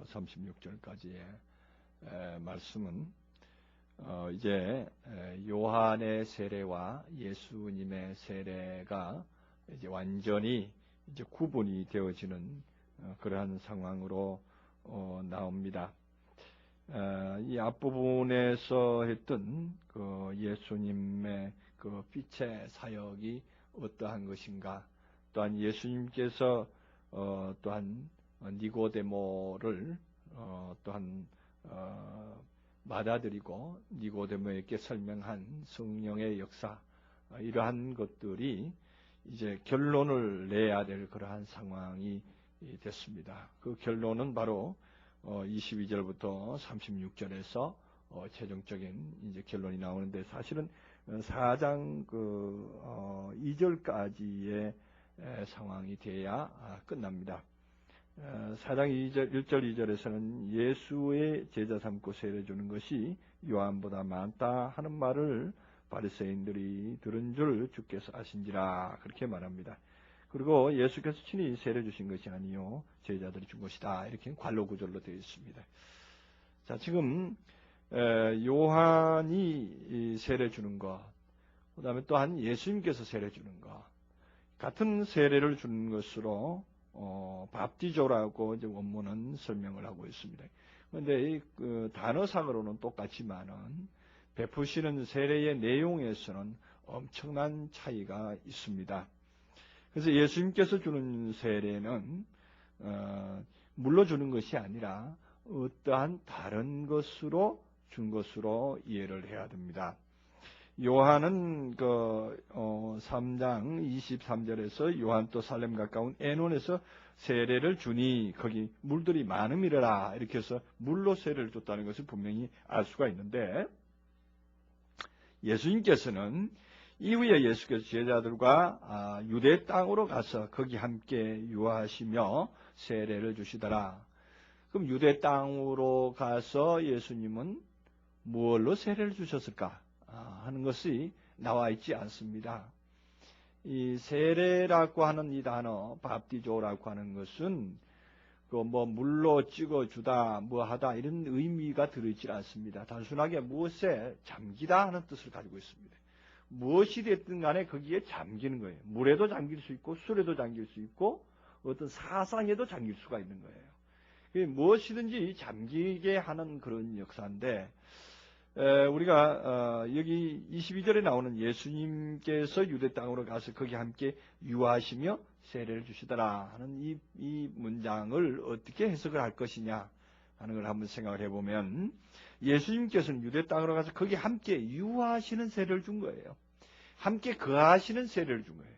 36절까지의 말씀은 이제 요한의 세례와 예수님의 세례가 이제 완전히 이제 구분이 되어지는 그러한 상황으로 나옵니다. 이 앞부분에서 했던 그 예수님의 그 빛의 사역이 어떠한 것인가, 또한 예수님께서 또한 니고데모를 또한 받아들이고 니고데모에게 설명한 성령의 역사, 이러한 것들이 이제 결론을 내야 될 그러한 상황이 됐습니다. 그 결론은 바로 22절부터 36절에서 최종적인 이제 결론이 나오는데, 사실은 4장 2절까지의 상황이 돼야 끝납니다. 4장 1절 2절에서는 예수의 제자 삼고 세례 주는 것이 요한보다 많다 하는 말을 바리새인들이 들은 줄 주께서 아신지라, 그렇게 말합니다. 그리고 예수께서 친히 세례 주신 것이 아니요 제자들이 준 것이다, 이렇게 관로 구절로 되어 있습니다. 자, 지금 요한이 세례 주는 것, 그 다음에 또한 예수님께서 세례 주는 것, 같은 세례를 주는 것으로 밥디조라고 이제 원문은 설명을 하고 있습니다. 그런데 그 단어상으로는 똑같지만은 베푸시는 세례의 내용에서는 엄청난 차이가 있습니다. 그래서 예수님께서 주는 세례는 물로 주는 것이 아니라 어떠한 다른 것으로 준 것으로 이해를 해야 됩니다. 요한은 3장 23절에서 요한 또 살렘 가까운 에논에서 세례를 주니 거기 물들이 많음이라, 이렇게 해서 물로 세례를 줬다는 것을 분명히 알 수가 있는데, 예수님께서는 이후에 예수께서 제자들과 유대 땅으로 가서 거기 함께 유하시며 세례를 주시더라. 그럼 유대 땅으로 가서 예수님은 무엇로 세례를 주셨을까 하는 것이 나와 있지 않습니다. 이 세례라고 하는 이 단어, 밥디조라고 하는 것은 물로 찍어주다, 하다, 이런 의미가 들어있지 않습니다. 단순하게 무엇에 잠기다 하는 뜻을 가지고 있습니다. 무엇이 됐든 간에 거기에 잠기는 거예요. 물에도 잠길 수 있고, 술에도 잠길 수 있고, 어떤 사상에도 잠길 수가 있는 거예요. 무엇이든지 잠기게 하는 그런 역사인데, 우리가 여기 22절에 나오는 예수님께서 유대 땅으로 가서 거기 함께 유하시며 세례를 주시더라 하는 이 문장을 어떻게 해석을 할 것이냐 하는 걸 한번 생각을 해보면, 예수님께서는 유대 땅으로 가서 거기 함께 유하시는 세례를 준 거예요. 함께 거하시는 세례를 준 거예요.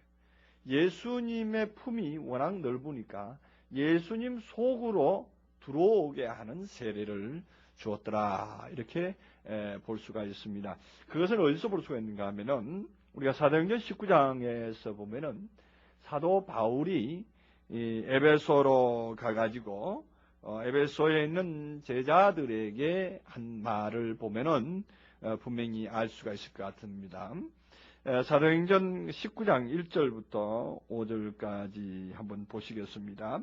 예수님의 품이 워낙 넓으니까 예수님 속으로 들어오게 하는 세례를 주었더라, 이렇게 볼 수가 있습니다. 그것을 어디서 볼 수가 있는가 하면은, 우리가 사도행전 19장에서 보면은 사도 바울이 에베소로 가가지고 에베소에 있는 제자들에게 한 말을 보면은 분명히 알 수가 있을 것 같습니다. 사도행전 19장 1절부터 5절까지 한번 보시겠습니다.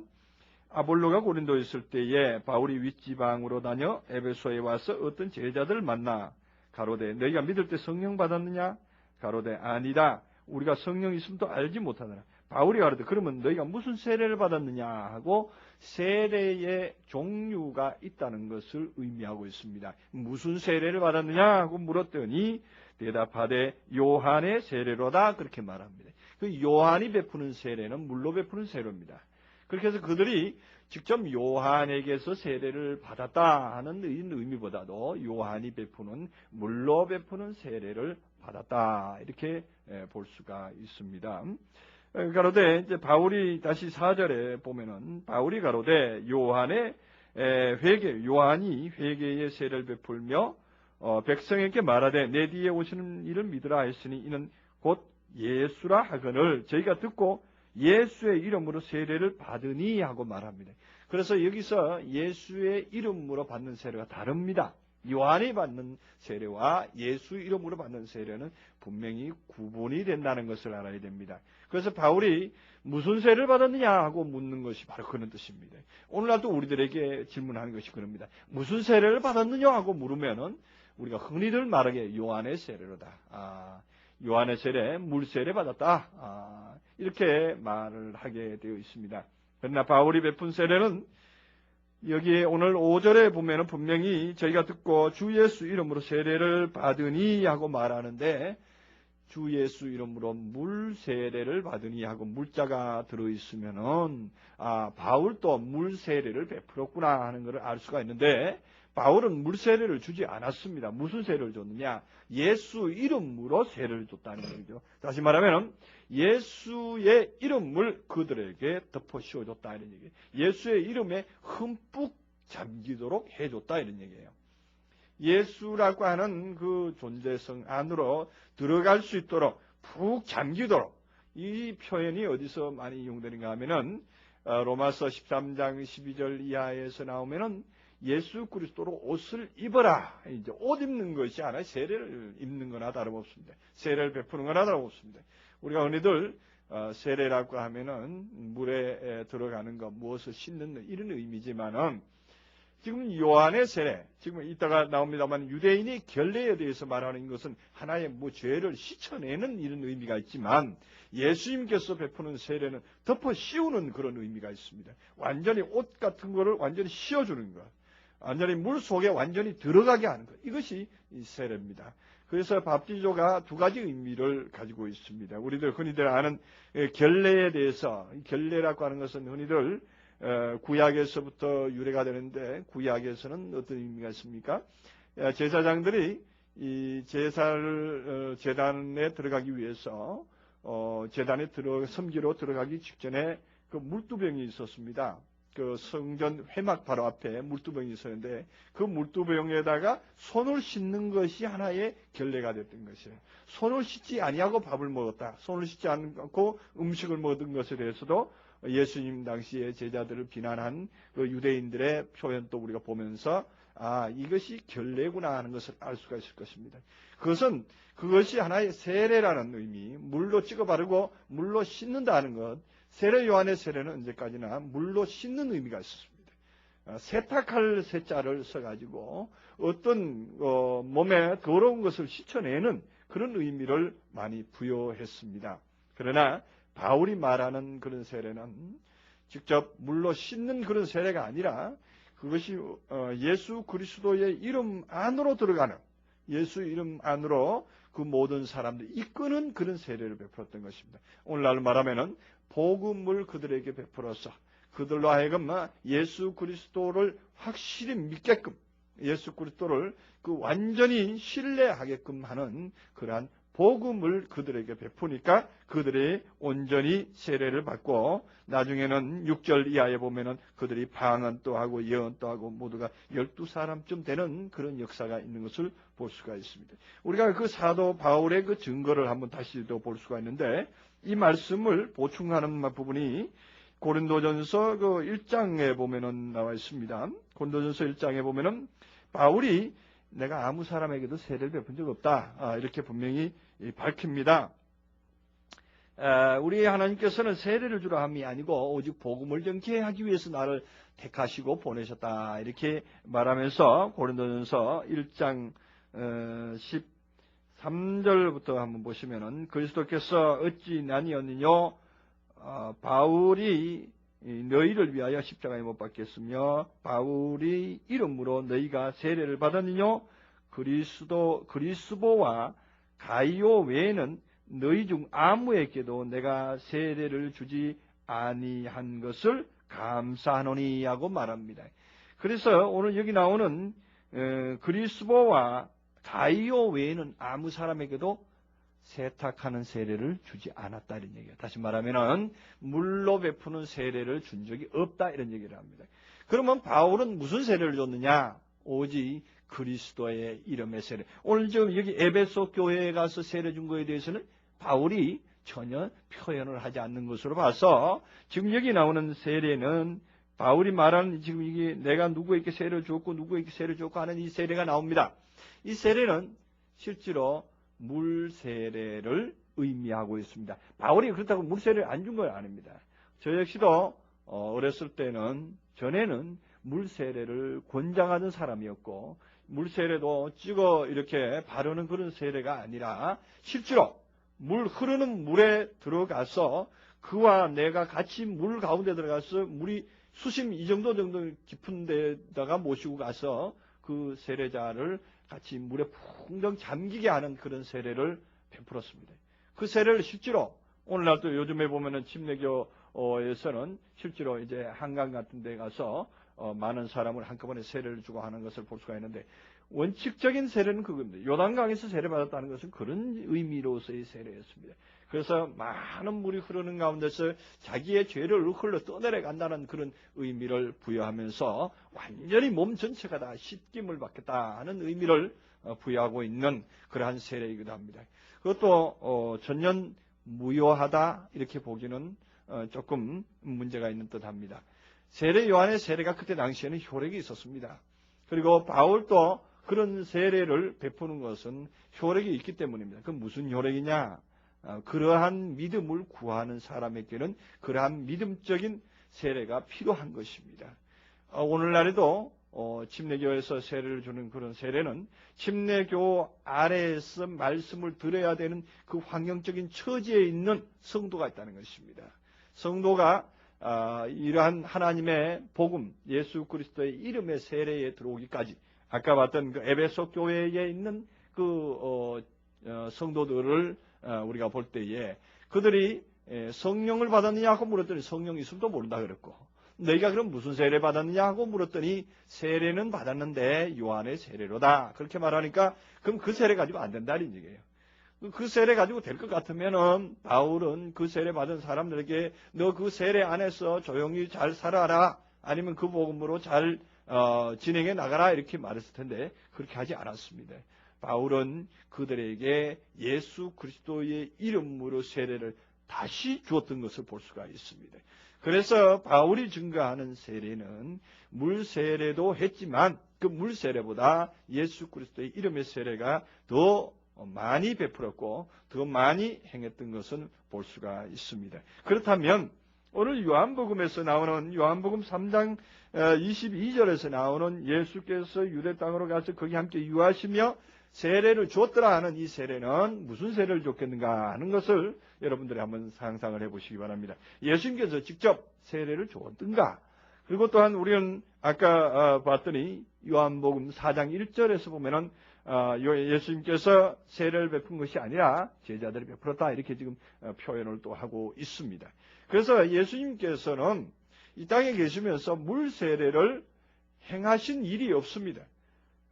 아볼로가 고린도에 있을 때에 바울이 윗지방으로 다녀 에베소에 와서 어떤 제자들을 만나 가로되 너희가 믿을 때 성령 받았느냐? 가로되 아니다. 우리가 성령 있음도 알지 못하느라. 바울이 가로되 그러면 너희가 무슨 세례를 받았느냐 하고 세례의 종류가 있다는 것을 의미하고 있습니다. 무슨 세례를 받았느냐 하고 물었더니 대답하되 요한의 세례로다, 그렇게 말합니다. 그 요한이 베푸는 세례는 물로 베푸는 세례입니다. 그렇게 해서 그들이 직접 요한에게서 세례를 받았다 하는 의미보다도 요한이 베푸는, 물로 베푸는 세례를 받았다, 이렇게 볼 수가 있습니다. 가로되 이제 바울이 다시 4절에 보면은 바울이 가로되 요한이 회개의 세례를 베풀며 백성에게 말하되 내 뒤에 오시는 이를 믿으라 했으니 이는 곧 예수라 하거늘 저희가 듣고 예수의 이름으로 세례를 받으니 하고 말합니다. 그래서 여기서 예수의 이름으로 받는 세례가 다릅니다. 요한이 받는 세례와 예수 이름으로 받는 세례는 분명히 구분이 된다는 것을 알아야 됩니다. 그래서 바울이 무슨 세례를 받았느냐 하고 묻는 것이 바로 그런 뜻입니다. 오늘날도 우리들에게 질문하는 것이 그럽니다. 무슨 세례를 받았느냐 하고 물으면은 우리가 흔히들 말하기에 요한의 세례로다. 요한의 세례, 물 세례 받았다. 이렇게 말을 하게 되어 있습니다. 그러나 바울이 베푼 세례는 여기 오늘 5절에 보면은 분명히 저희가 듣고 주 예수 이름으로 세례를 받으니 하고 말하는데, 주 예수 이름으로 물 세례를 받으니 하고 물자가 들어있으면은 바울도 물 세례를 베풀었구나 하는 것을 알 수가 있는데, 바울은 물 세례를 주지 않았습니다. 무슨 세례를 줬느냐? 예수 이름으로 세례를 줬다는 얘기죠. 다시 말하면 예수의 이름을 그들에게 덮어 씌워줬다 이런 얘기예요. 예수의 이름에 흠뻑 잠기도록 해줬다 이런 얘기예요. 예수라고 하는 그 존재성 안으로 들어갈 수 있도록 푹 잠기도록, 이 표현이 어디서 많이 이용되는가 하면은 로마서 13장 12절 이하에서 나오면은 예수 그리스도로 옷을 입어라. 이제 옷 입는 것이 아니라 세례를 입는 거나 다름없습니다. 세례를 베푸는 거나 다름없습니다. 우리가 흔히들 세례라고 하면은 물에 들어가는 것, 무엇을 씻는 이런 의미지만은, 지금 요한의 세례, 지금 이따가 나옵니다만 유대인이 결례에 대해서 말하는 것은 하나의 죄를 씻어내는 이런 의미가 있지만, 예수님께서 베푸는 세례는 덮어 씌우는 그런 의미가 있습니다. 완전히 옷 같은 거를 완전히 씌워주는 것, 완전히 물 속에 완전히 들어가게 하는 것, 이것이 이 세례입니다. 그래서 밥기조가 두 가지 의미를 가지고 있습니다. 우리들 흔히들 아는 결례에 대해서, 결례라고 하는 것은 흔히들 구약에서부터 유래가 되는데, 구약에서는 어떤 의미가 있습니까? 제사장들이 이 제사를 제단에 들어가기 위해서 제단에 섬기러 들어가기 직전에 그 물두병이 있었습니다. 그 성전 회막 바로 앞에 물두병이 있었는데, 그 물두병에다가 손을 씻는 것이 하나의 결례가 됐던 것이에요. 손을 씻지 아니하고 밥을 먹었다, 손을 씻지 않고 음식을 먹은 것에 대해서도 예수님 당시에 제자들을 비난한 그 유대인들의 표현도 우리가 보면서 이것이 결례구나 하는 것을 알 수가 있을 것입니다. 그것이 하나의 세례라는 의미, 물로 찍어 바르고 물로 씻는다는 것. 세례 요한의 세례는 언제까지나 물로 씻는 의미가 있었습니다. 세탁할 세자를 써가지고 어떤 몸에 더러운 것을 씻어내는 그런 의미를 많이 부여했습니다. 그러나 바울이 말하는 그런 세례는 직접 물로 씻는 그런 세례가 아니라, 그것이 예수 그리스도의 이름 안으로 들어가는, 예수 이름 안으로 그 모든 사람들이 이끄는 그런 세례를 베풀었던 것입니다. 오늘날 말하면은 복음을 그들에게 베풀어서 그들로 하여금 예수 그리스도를 확실히 믿게끔, 예수 그리스도를 그 완전히 신뢰하게끔 하는 그러한 복음을 그들에게 베푸니까 그들이 온전히 세례를 받고, 나중에는 6절 이하에 보면은 그들이 방언도 하고 예언도 하고 모두가 12사람쯤 되는 그런 역사가 있는 것을 볼 수가 있습니다. 우리가 그 사도 바울의 그 증거를 한번 다시 또 볼 수가 있는데, 이 말씀을 보충하는 부분이 고린도전서 그 1장에 보면은 나와 있습니다. 고린도전서 1장에 보면은 바울이 내가 아무 사람에게도 세례를 베푼 적 없다, 이렇게 분명히 밝힙니다. 우리 하나님께서는 세례를 주라 함이 아니고 오직 복음을 전케하기 위해서 나를 택하시고 보내셨다, 이렇게 말하면서 고린도전서 1장 13절부터 한번 보시면은, 그리스도께서 어찌 나니었느뇨? 바울이 너희를 위하여 십자가에 못 박혔으며 바울이 이름으로 너희가 세례를 받았느뇨? 그리스보와 가이오 외에는 너희 중 아무에게도 내가 세례를 주지 아니한 것을 감사하노니 하고 말합니다. 그래서 오늘 여기 나오는 그리스보와 가이오 외에는 아무 사람에게도 세탁하는 세례를 주지 않았다 이런 얘기예요. 다시 말하면은 물로 베푸는 세례를 준 적이 없다 이런 얘기를 합니다. 그러면 바울은 무슨 세례를 줬느냐? 오직 그리스도의 이름의 세례. 오늘 지금 여기 에베소 교회에 가서 세례 준 거에 대해서는 바울이 전혀 표현을 하지 않는 것으로 봐서, 지금 여기 나오는 세례는 바울이 말하는, 지금 이게 내가 누구에게 세례를 줬고 누구에게 세례를 줬고 하는 이 세례가 나옵니다. 이 세례는 실제로 물 세례를 의미하고 있습니다. 바울이 그렇다고 물세례를 안 준 건 아닙니다. 저 역시도 어렸을 때는 전에는 물세례를 권장하는 사람이었고 물세례도 찍어 이렇게 바르는 그런 세례가 아니라 실제로 흐르는 물에 들어가서 그와 내가 같이 물 가운데 들어가서 물이 수심 이 정도 깊은 데다가 모시고 가서 그 세례자를 같이 물에 풍덩 잠기게 하는 그런 세례를 베풀었습니다. 그 세례를 실제로 오늘날도 요즘에 보면은 침례교에서는 실제로 이제 한강 같은 데 가서 많은 사람을 한꺼번에 세례를 주고 하는 것을 볼 수가 있는데 원칙적인 세례는 그겁니다. 요단강에서 세례받았다는 것은 그런 의미로서의 세례였습니다. 그래서 많은 물이 흐르는 가운데서 자기의 죄를 흘러 떠내려 간다는 그런 의미를 부여하면서 완전히 몸 전체가 다 씻김을 받겠다 하는 의미를 부여하고 있는 그러한 세례이기도 합니다. 그것도 전년 무효하다 이렇게 보기는 조금 문제가 있는 듯합니다. 세례 요한의 세례가 그때 당시에는 효력이 있었습니다. 그리고 바울도 그런 세례를 베푸는 것은 효력이 있기 때문입니다. 그 무슨 효력이냐? 그러한 믿음을 구하는 사람에게는 그러한 믿음적인 세례가 필요한 것입니다. 오늘날에도 침례교에서 세례를 주는 그런 세례는 침례교 아래에서 말씀을 들어야 되는 그 환경적인 처지에 있는 성도가 있다는 것입니다. 성도가 이러한 하나님의 복음, 예수 그리스도의 이름의 세례에 들어오기까지 아까 봤던 그 에베소 교회에 있는 그 성도들을 우리가 볼 때에 그들이 성령을 받았느냐 하고 물었더니 성령 있음도 모른다 그랬고 너희가 그럼 무슨 세례 받았느냐 하고 물었더니 세례는 받았는데 요한의 세례로다 그렇게 말하니까 그럼 그 세례 가지고 안 된다는 얘기예요. 그 세례 가지고 될 것 같으면은 바울은 그 세례 받은 사람들에게 너 그 세례 안에서 조용히 잘 살아라 아니면 그 복음으로 잘 진행해 나가라 이렇게 말했을 텐데 그렇게 하지 않았습니다. 바울은 그들에게 예수 그리스도의 이름으로 세례를 다시 주었던 것을 볼 수가 있습니다. 그래서 바울이 증거하는 세례는 물 세례도 했지만 그 물 세례보다 예수 그리스도의 이름의 세례가 더 많이 베풀었고 더 많이 행했던 것은 볼 수가 있습니다. 그렇다면 오늘 요한복음에서 나오는 요한복음 3장 22절에서 나오는 예수께서 유대 땅으로 가서 거기 함께 유하시며 세례를 주었더라 하는 이 세례는 무슨 세례를 줬겠는가 하는 것을 여러분들이 한번 상상을 해보시기 바랍니다. 예수님께서 직접 세례를 주었던가? 그리고 또한 우리는 아까 봤더니 요한복음 4장 1절에서 보면은 예수님께서 세례를 베푼 것이 아니라 제자들이 베풀었다 이렇게 지금 표현을 또 하고 있습니다. 그래서 예수님께서는 이 땅에 계시면서 물 세례를 행하신 일이 없습니다.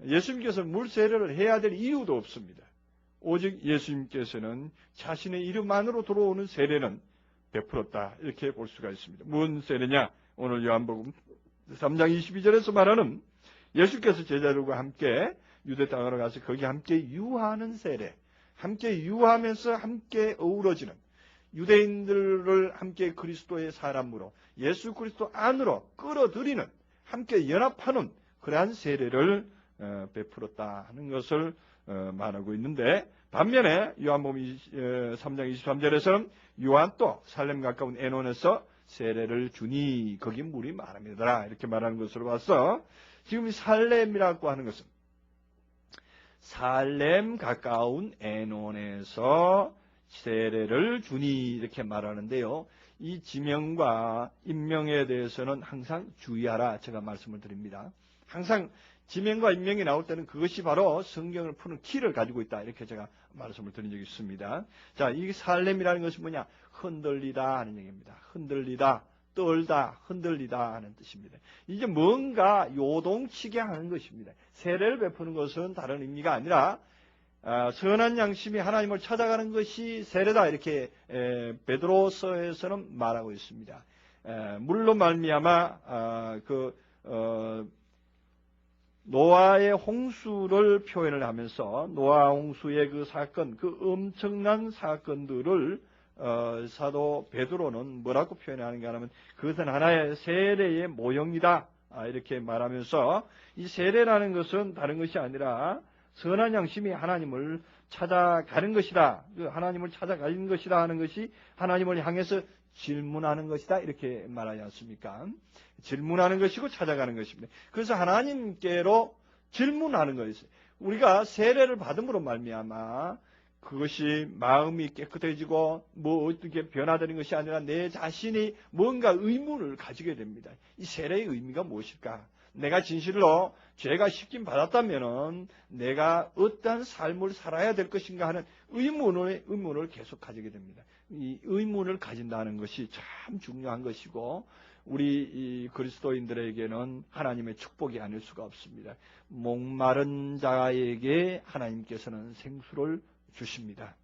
예수님께서 물 세례를 해야 될 이유도 없습니다. 오직 예수님께서는 자신의 이름만으로 들어오는 세례는 베풀었다 이렇게 볼 수가 있습니다. 무슨 세례냐? 오늘 요한복음 3장 22절에서 말하는 예수께서 제자들과 함께 유대 땅으로 가서 거기 함께 유하는 세례, 함께 유하면서 함께 어우러지는 유대인들을 함께 그리스도의 사람으로 예수 그리스도 안으로 끌어들이는 함께 연합하는 그러한 세례를 베풀었다 하는 것을 말하고 있는데 반면에 요한복음 3장 23절에서는 요한 또 살렘 가까운 에논에서 세례를 주니 거기 물이 많음이더라 이렇게 말하는 것으로 봐서 지금 살렘이라고 하는 것은 살렘 가까운 에논에서 세례를 주니 이렇게 말하는데요. 이 지명과 인명에 대해서는 항상 주의하라 제가 말씀을 드립니다. 항상 지명과 인명이 나올 때는 그것이 바로 성경을 푸는 키를 가지고 있다 이렇게 제가 말씀을 드린 적이 있습니다. 자, 이 살렘이라는 것이 뭐냐? 흔들리다 하는 얘기입니다. 흔들리다, 떨다, 흔들리다 하는 뜻입니다. 이제 뭔가 요동치게 하는 것입니다. 세례를 베푸는 것은 다른 의미가 아니라 선한 양심이 하나님을 찾아가는 것이 세례다 이렇게 베드로서에서는 말하고 있습니다. 물로 말미암아 노아의 홍수를 표현을 하면서 노아 홍수의 그 사건, 그 엄청난 사건들을 사도 베드로는 뭐라고 표현하는가 하면 그것은 하나의 세례의 모형이다 이렇게 말하면서 이 세례라는 것은 다른 것이 아니라 선한 양심이 하나님을 찾아가는 것이다. 하나님을 찾아가는 것이다 하는 것이 하나님을 향해서 질문하는 것이다. 이렇게 말하지 않습니까? 질문하는 것이고 찾아가는 것입니다. 그래서 하나님께로 질문하는 것이죠. 우리가 세례를 받음으로 말미암아 그것이 마음이 깨끗해지고 뭐 어떻게 변화되는 것이 아니라 내 자신이 뭔가 의문을 가지게 됩니다. 이 세례의 의미가 무엇일까? 내가 진실로 죄가 씻김 받았다면은 내가 어떠한 삶을 살아야 될 것인가 하는 의문을 계속 가지게 됩니다. 이 의문을 가진다는 것이 참 중요한 것이고 우리 이 그리스도인들에게는 하나님의 축복이 아닐 수가 없습니다. 목마른 자에게 하나님께서는 생수를 주십니다.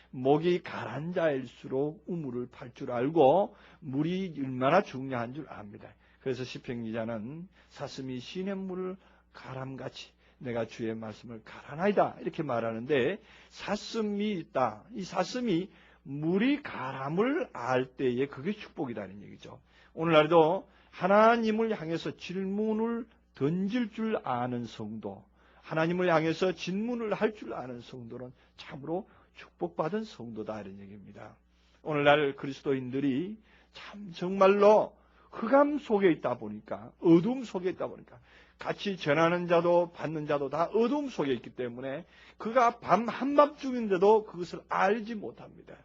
목이 가란 자일수록 우물을 팔 줄 알고 물이 얼마나 중요한 줄 압니다. 그래서 시편 기자는 사슴이 시냇물을 가람같이 내가 주의 말씀을 가라나이다 이렇게 말하는데 사슴이 있다. 이 사슴이 물이 가람을 알 때에 그게 축복이라는 얘기죠. 오늘날도 하나님을 향해서 질문을 던질 줄 아는 성도, 하나님을 향해서 질문을 할 줄 아는 성도는 참으로 축복받은 성도다 이런 얘기입니다. 오늘날 그리스도인들이 참 정말로 흑암 속에 있다 보니까, 어둠 속에 있다 보니까 같이 전하는 자도 받는 자도 다 어둠 속에 있기 때문에 그가 한밤중인데도 그것을 알지 못합니다.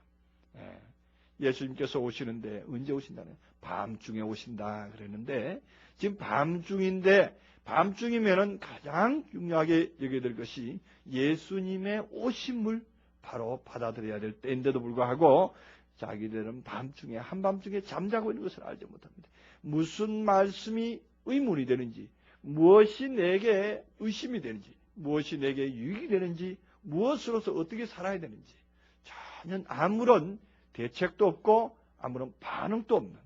예수님께서 오시는데 언제 오신다는? 밤중에 오신다 그랬는데 지금 밤중인데 밤중이면은 가장 중요하게 여겨야 될 것이 예수님의 오심을 바로 받아들여야 될 때인데도 불구하고 자기들은 밤중에 한밤중에 잠자고 있는 것을 알지 못합니다. 무슨 말씀이 의문이 되는지, 무엇이 내게 의심이 되는지, 무엇이 내게 유익이 되는지, 무엇으로서 어떻게 살아야 되는지 전혀 아무런 대책도 없고 아무런 반응도 없는.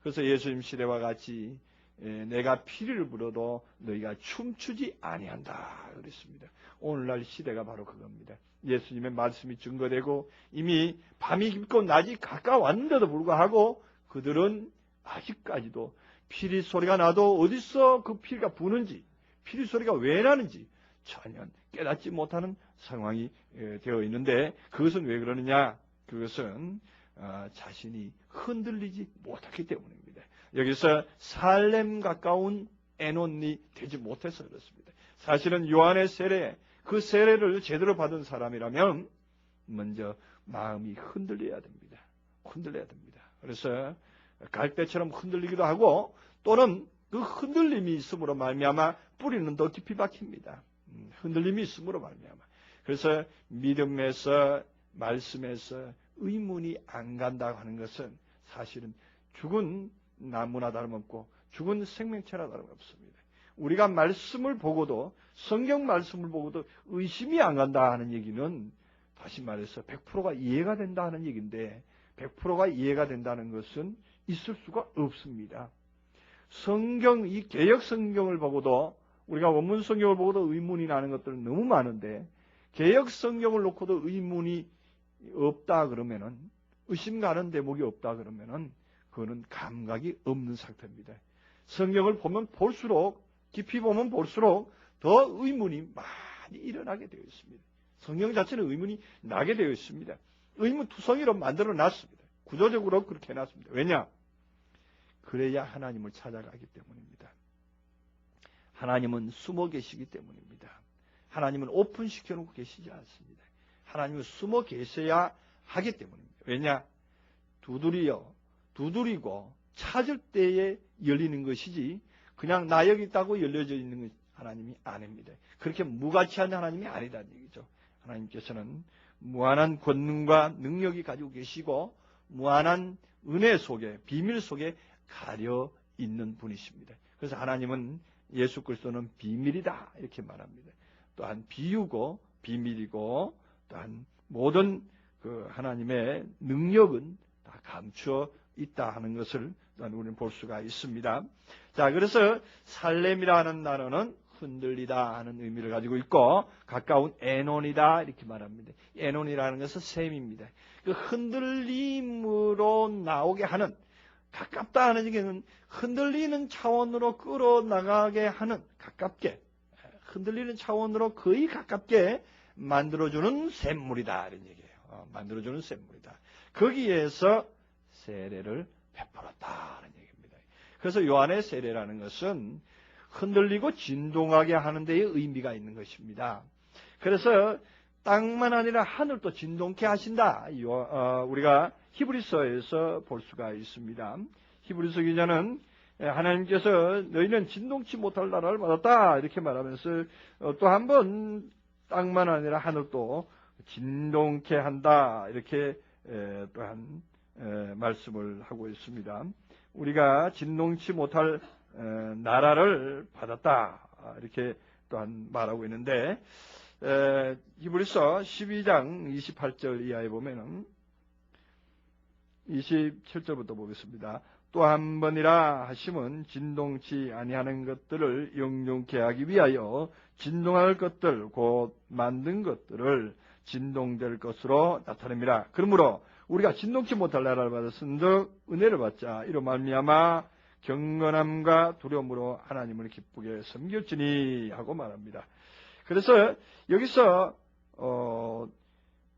그래서 예수님 시대와 같이 내가 피리를 불어도 너희가 춤추지 아니한다 그랬습니다. 오늘날 시대가 바로 그겁니다. 예수님의 말씀이 증거되고 이미 밤이 깊고 낮이 가까웠는데도 불구하고 그들은 아직까지도 피리 소리가 나도 어디서 그 피리가 부는지, 피리 소리가 왜 나는지 전혀 깨닫지 못하는 상황이 되어 있는데 그것은 왜 그러느냐? 그것은 자신이 흔들리지 못했기 때문입니다. 여기서 살렘 가까운 에논이 되지 못해서 그렇습니다. 사실은 요한의 세례, 그 세례를 제대로 받은 사람이라면 먼저 마음이 흔들려야 됩니다. 흔들려야 됩니다. 그래서 갈대처럼 흔들리기도 하고 또는 그 흔들림이 있음으로 말미암아 뿌리는 더 깊이 박힙니다. 흔들림이 있음으로 말미암아. 그래서 믿음에서 말씀에서 의문이 안 간다고 하는 것은 사실은 죽은 나무나 다름없고 죽은 생명체나 다름없습니다. 우리가 말씀을 보고도 성경 말씀을 보고도 의심이 안 간다 하는 얘기는 다시 말해서 100%가 이해가 된다 하는 얘기인데 100%가 이해가 된다는 것은 있을 수가 없습니다. 성경, 이 개역 성경을 보고도 우리가 원문 성경을 보고도 의문이 나는 것들은 너무 많은데 개역 성경을 놓고도 의문이 없다 그러면은 의심 가는 대목이 없다 그러면은 그거는 감각이 없는 상태입니다. 성경을 보면 볼수록 깊이 보면 볼수록 더 의문이 많이 일어나게 되어 있습니다. 성경 자체는 의문이 나게 되어 있습니다. 의문투성이로 만들어 놨습니다. 구조적으로 그렇게 해놨습니다. 왜냐? 그래야 하나님을 찾아가기 때문입니다. 하나님은 숨어 계시기 때문입니다. 하나님은 오픈시켜 놓고 계시지 않습니다. 하나님은 숨어 계셔야 하기 때문입니다. 왜냐? 두드리고 찾을 때에 열리는 것이지 그냥 나 여기 있다고 열려져 있는 것 하나님이 아닙니다. 그렇게 무가치한 하나님이 아니다는 얘기죠. 하나님께서는 무한한 권능과 능력이 가지고 계시고 무한한 은혜 속에 비밀 속에 가려 있는 분이십니다. 그래서 하나님은 예수 그리스도는 비밀이다 이렇게 말합니다. 또한 비유고 비밀이고 또한 모든 그 하나님의 능력은 다 감추어 있다 하는 것을 우리는 볼 수가 있습니다. 자, 그래서 살렘이라는 단어는 흔들리다 하는 의미를 가지고 있고 가까운 에논이다 이렇게 말합니다. 에논이라는 것은 셈입니다. 그 흔들림으로 나오게 하는 가깝다 하는 얘기는 흔들리는 차원으로 끌어나가게 하는 가깝게 흔들리는 차원으로 거의 가깝게 만들어주는 샘물이다 이런 얘기예요. 만들어주는 샘물이다. 거기에서 세례를 베풀었다는 얘기입니다. 그래서 요한의 세례라는 것은 흔들리고 진동하게 하는 데에 의미가 있는 것입니다. 그래서 땅만 아니라 하늘도 진동케 하신다. 우리가 히브리서에서 볼 수가 있습니다. 히브리서 기자는 하나님께서 너희는 진동치 못할 나라를 받았다 이렇게 말하면서 또 한 번 땅만 아니라 하늘도 진동케 한다 이렇게 또한 말씀을 하고 있습니다. 우리가 진동치 못할 나라를 받았다 이렇게 또한 말하고 있는데 히브리서 12장 28절 이하에 보면은 27절부터 보겠습니다. 또 한 번이라 하심은 진동치 아니하는 것들을 영존케 하기 위하여 진동할 것들 곧 만든 것들을 진동될 것으로 나타냅니다. 그러므로 우리가 진동치 못할 나라를 받았은즉 은혜를 받자 이로 말미암아 경건함과 두려움으로 하나님을 기쁘게 섬길지니 하고 말합니다. 그래서 여기서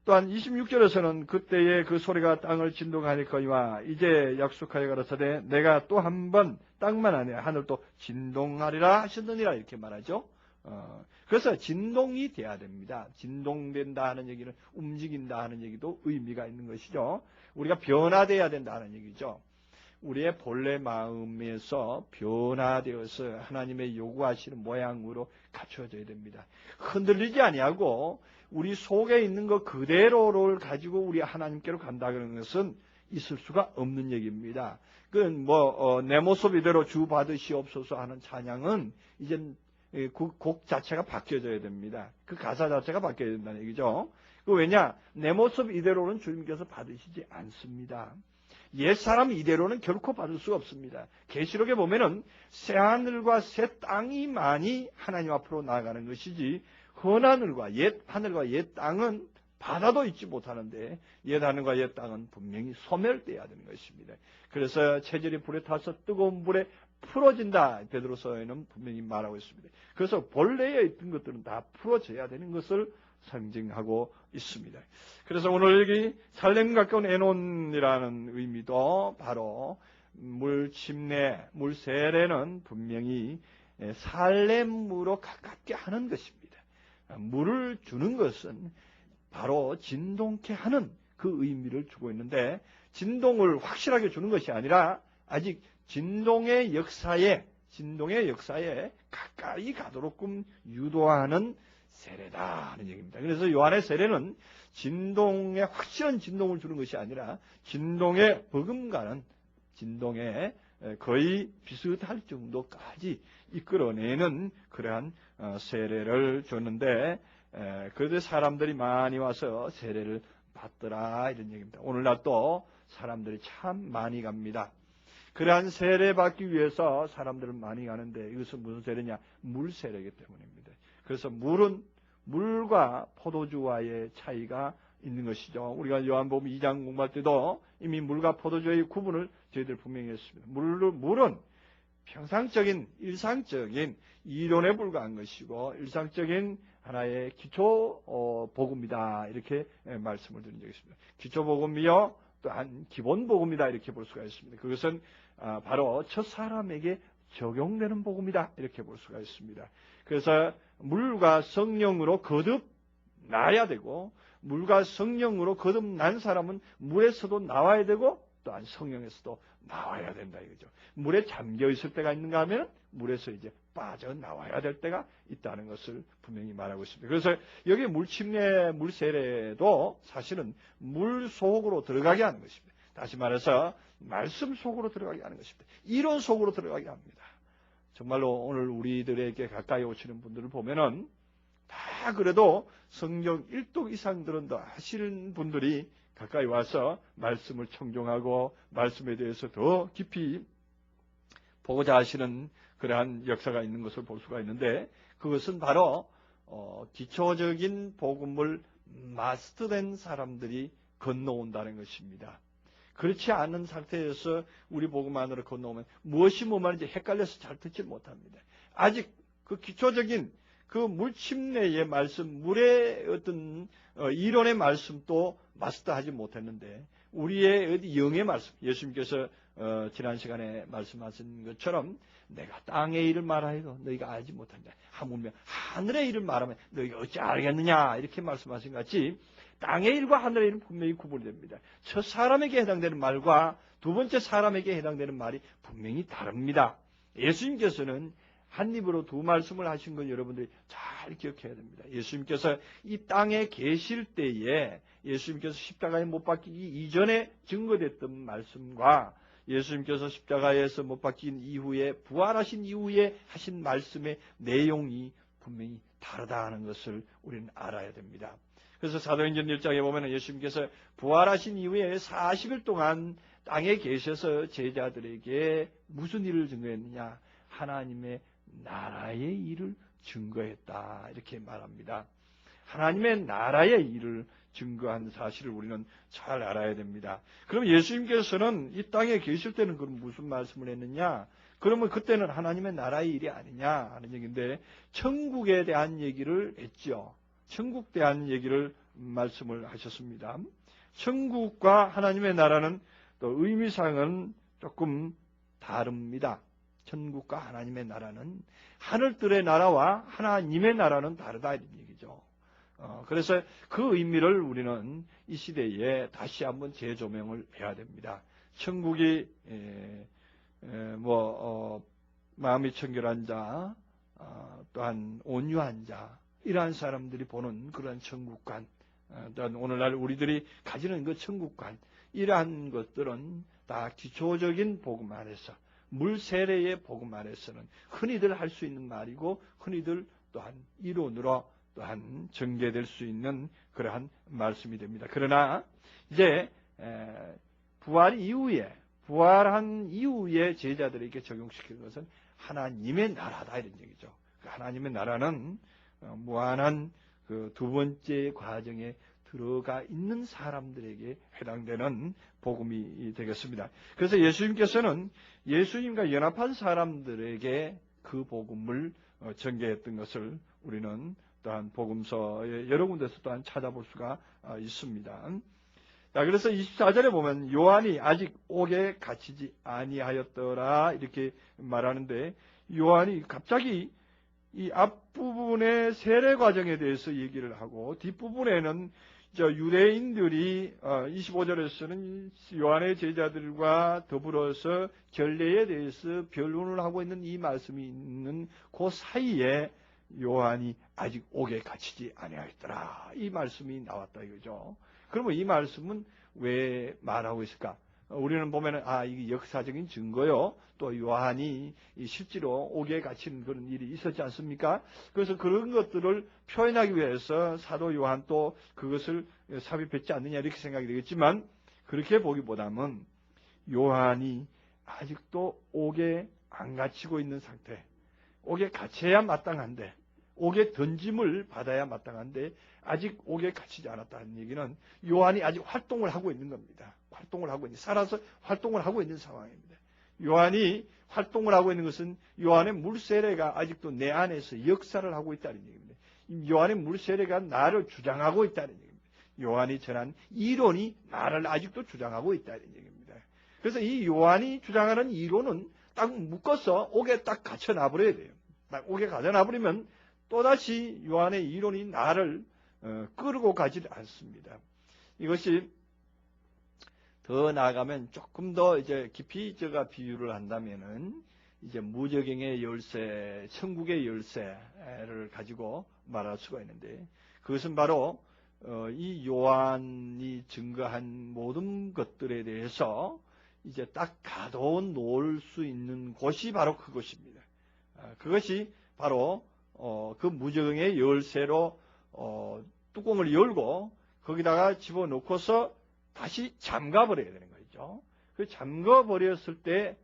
또한 26절에서는 그때의 그 소리가 땅을 진동하니거니와 이제 약속하여 가라사대 내가 또 한 번 땅만 아니라 하늘도 진동하리라 하셨느니라 이렇게 말하죠. 그래서 진동이 돼야 됩니다. 진동된다 하는 얘기는 움직인다 하는 얘기도 의미가 있는 것이죠. 우리가 변화돼야 된다 하는 얘기죠. 우리의 본래 마음에서 변화되어서 하나님의 요구하시는 모양으로 갖춰져야 됩니다. 흔들리지 아니하고 우리 속에 있는 것 그대로를 가지고 우리 하나님께로 간다 그러는 것은 있을 수가 없는 얘기입니다. 내 모습 이대로 주 받으시옵소서 하는 찬양은 이제 그 곡 자체가 바뀌어져야 됩니다. 그 가사 자체가 바뀌어야 된다는 얘기죠. 왜냐? 내 모습 이대로는 주님께서 받으시지 않습니다. 옛사람 이대로는 결코 받을 수가 없습니다. 계시록에 보면은 새 하늘과 새 땅이만이 하나님 앞으로 나아가는 것이지 헌하늘과 옛 하늘과 옛 땅은 바다도 있지 못하는데 옛 하늘과 옛 땅은 분명히 소멸돼야 되는 것입니다. 그래서 체질이 불에 타서 뜨거운 불에 풀어진다. 베드로서에는 분명히 말하고 있습니다. 그래서 본래에 있던 것들은 다 풀어져야 되는 것을 상징하고 있습니다. 그래서 오늘 여기 살렘 가까운 에논이라는 의미도 바로 물 침례, 물 세례는 분명히 살렘으로 가깝게 하는 것입니다. 물을 주는 것은 바로 진동케 하는 그 의미를 주고 있는데 진동을 확실하게 주는 것이 아니라 아직 진동의 역사에 가까이 가도록끔 유도하는 세례다 하는 얘기입니다. 그래서 요한의 세례는 진동에 확실한 진동을 주는 것이 아니라 진동에 버금가는 진동에 거의 비슷할 정도까지 이끌어내는 그러한 세례를 줬는데 그런데 사람들이 많이 와서 세례를 받더라 이런 얘기입니다. 오늘날 또 사람들이 참 많이 갑니다. 그러한 세례 받기 위해서 사람들은 많이 가는데 이것은 무슨 세례냐? 물 세례이기 때문입니다. 그래서 물은 물과 포도주와의 차이가 있는 것이죠. 우리가 요한복음 2장 공부할 때도 이미 물과 포도주의 구분을 저희들 분명히 했습니다. 물은 평상적인 일상적인 이론에 불과한 것이고 일상적인 하나의 기초 복음이다 이렇게 말씀을 드린 적이 있습니다. 기초 복음이요 또한 기본 복음이다 이렇게 볼 수가 있습니다. 그것은 바로 첫 사람에게 적용되는 복음이다 이렇게 볼 수가 있습니다. 그래서 물과 성령으로 거듭나야 되고 물과 성령으로 거듭난 사람은 물에서도 나와야 되고 또한 성령에서도 나와야 된다 이거죠. 물에 잠겨 있을 때가 있는가 하면 물에서 이제 빠져나와야 될 때가 있다는 것을 분명히 말하고 있습니다. 그래서 여기 물침례, 물세례도 사실은 물 속으로 들어가게 하는 것입니다. 다시 말해서 말씀 속으로 들어가게 하는 것입니다. 이론 속으로 들어가게 합니다. 정말로 오늘 우리들에게 가까이 오시는 분들을 보면은 다 그래도 성경 1독 이상 들은다 하시는 분들이 가까이 와서 말씀을 청종하고 말씀에 대해서 더 깊이 보고자 하시는 그러한 역사가 있는 것을 볼 수가 있는데 그것은 바로 기초적인 복음을 마스터된 사람들이 건너온다는 것입니다. 그렇지 않은 상태에서 우리 복음 안으로 건너오면 무엇이 뭐 말인지 헷갈려서 잘 듣지 못합니다. 아직 그 기초적인 그 물침례의 말씀, 물의 어떤 이론의 말씀도 마스터하지 못했는데 우리의 영의 말씀, 예수님께서 지난 시간에 말씀하신 것처럼 내가 땅의 일을 말하여도 너희가 알지 못한다. 하물며 하늘의 일을 말하면 너희가 어찌 알겠느냐 이렇게 말씀하신 것 같이 땅의 일과 하늘의 일은 분명히 구분됩니다. 첫 사람에게 해당되는 말과 두 번째 사람에게 해당되는 말이 분명히 다릅니다. 예수님께서는 한 입으로 두 말씀을 하신 걸 여러분들이 잘 기억해야 됩니다. 예수님께서 이 땅에 계실 때에 예수님께서 십자가에 못 박히기 이전에 증거됐던 말씀과 예수님께서 십자가에서 못 박힌 이후에 부활하신 이후에 하신 말씀의 내용이 분명히 다르다는 것을 우리는 알아야 됩니다. 그래서 사도행전 1장에 보면 예수님께서 부활하신 이후에 40일 동안 땅에 계셔서 제자들에게 무슨 일을 증거했느냐? 하나님의 나라의 일을 증거했다. 이렇게 말합니다. 하나님의 나라의 일을 증거한 사실을 우리는 잘 알아야 됩니다. 그럼 예수님께서는 이 땅에 계실 때는 그럼 무슨 말씀을 했느냐? 그러면 그때는 하나님의 나라의 일이 아니냐 하는 얘기인데 천국에 대한 얘기를 했죠. 천국에 대한 얘기를 말씀을 하셨습니다. 천국과 하나님의 나라는 또 의미상은 조금 다릅니다. 천국과 하나님의 나라는 하늘들의 나라와 하나님의 나라는 다르다 이런 얘기죠. 그래서 그 의미를 우리는 이 시대에 다시 한번 재조명을 해야 됩니다. 천국이 마음이 청결한 자, 또한 온유한 자, 이러한 사람들이 보는 그런 천국관, 또한 오늘날 우리들이 가지는 그 천국관, 이러한 것들은 다 기초적인 복음 안에서 물 세례의 복음 안에서는 흔히들 할 수 있는 말이고 흔히들 또한 이론으로 또한 전개될 수 있는 그러한 말씀이 됩니다. 그러나 이제 부활한 이후에 제자들에게 적용시키는 것은 하나님의 나라다 이런 얘기죠. 하나님의 나라는 무한한 그 두 번째 과정에 들어가 있는 사람들에게 해당되는 복음이 되겠습니다. 그래서 예수님께서는 예수님과 연합한 사람들에게 그 복음을 전개했던 것을 우리는 또한 복음서의 여러 군데서 또한 찾아볼 수가 있습니다. 자, 그래서 24절에 보면 요한이 아직 옥에 갇히지 아니하였더라 이렇게 말하는데 요한이 갑자기 이 앞부분의 세례 과정에 대해서 얘기를 하고 뒷부분에는 유대인들이 25절에서는 요한의 제자들과 더불어서 결례에 대해서 변론을 하고 있는 이 말씀이 있는 그 사이에 요한이 아직 옥에 갇히지 아니하였더라 이 말씀이 나왔다 이거죠. 그러면 이 말씀은 왜 말하고 있을까? 우리는 보면은 이게 역사적인 증거요. 또 요한이 실제로 옥에 갇히는 그런 일이 있었지 않습니까? 그래서 그런 것들을 표현하기 위해서 사도 요한 또 그것을 삽입했지 않느냐 이렇게 생각이 되겠지만 그렇게 보기보다는 요한이 아직도 옥에 안 갇히고 있는 상태, 옥에 갇혀야 마땅한데 옥에 던짐을 받아야 마땅한데 아직 옥에 갇히지 않았다는 얘기는 요한이 아직 활동을 하고 있는 겁니다. 살아서 활동을 하고 있는 상황입니다. 요한이 활동을 하고 있는 것은 요한의 물세례가 아직도 내 안에서 역사를 하고 있다는 얘기입니다. 요한의 물세례가 나를 주장하고 있다는 얘기입니다. 요한이 전한 이론이 나를 아직도 주장하고 있다는 얘기입니다. 그래서 이 요한이 주장하는 이론은 딱 묶어서 옥에 딱 갇혀 놔버려야 돼요. 딱 옥에 갇혀 놔버리면 또다시 요한의 이론이 나를 끌고 가지 않습니다. 이것이 더 나아가면 조금 더 이제 깊이 제가 비유를 한다면은 이제 무적행의 열쇠, 천국의 열쇠를 가지고 말할 수가 있는데 그것은 바로 이 요한이 증거한 모든 것들에 대해서 이제 딱 가둬 놓을 수 있는 곳이 바로 그것입니다. 그것이 바로 그 무적행의 열쇠로 뚜껑을 열고 거기다가 집어넣고서 다시 잠가버려야 되는 거죠. 그 잠가버렸을 때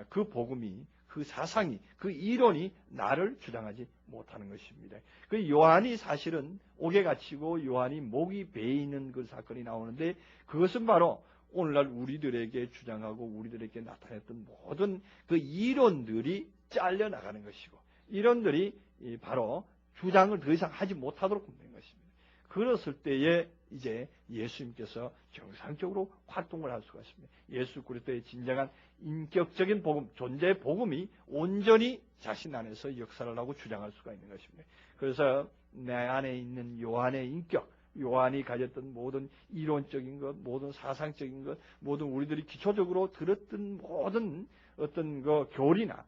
그 복음이, 그 사상이, 그 이론이 나를 주장하지 못하는 것입니다. 그 요한이 사실은 옥에 갇히고 요한이 목이 베어 있는 그 사건이 나오는데 그것은 바로 오늘날 우리들에게 주장하고 우리들에게 나타냈던 모든 그 이론들이 잘려나가는 것이고 이론들이 바로 주장을 더 이상 하지 못하도록 된 것입니다. 그랬을 때에 이제 예수님께서 정상적으로 활동을 할 수가 있습니다. 예수 그리스도의 진정한 인격적인 복음, 존재의 복음이 온전히 자신 안에서 역사를 하고 주장할 수가 있는 것입니다. 그래서 내 안에 있는 요한의 인격, 요한이 가졌던 모든 이론적인 것, 모든 사상적인 것, 모든 우리들이 기초적으로 들었던 모든 어떤 그 교리나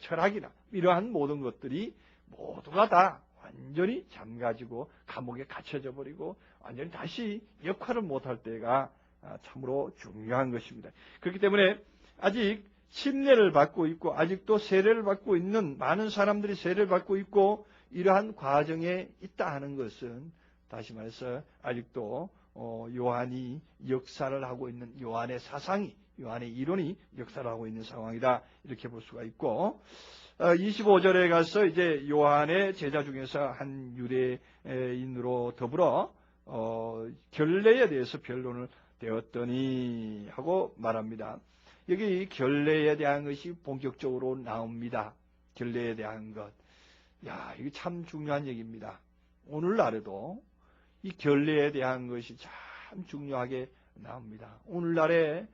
철학이나 이러한 모든 것들이 모두가 다 완전히 잠가지고 감옥에 갇혀져 버리고 완전히 다시 역할을 못할 때가 참으로 중요한 것입니다. 그렇기 때문에 아직 침례를 받고 있고 아직도 세례를 받고 있는 많은 사람들이 세례를 받고 있고 이러한 과정에 있다 하는 것은 다시 말해서 아직도 요한이 역사를 하고 있는 요한의 사상이 요한의 이론이 역사를 하고 있는 상황이다 이렇게 볼 수가 있고 25절에 가서 이제 요한의 제자 중에서 한 유대인으로 더불어 결례에 대해서 변론을 되었더니 하고 말합니다. 여기 결례에 대한 것이 본격적으로 나옵니다. 결례에 대한 것. 야, 이게 참 중요한 얘기입니다. 오늘날에도 이 결례에 대한 것이 참 중요하게 나옵니다. 오늘날에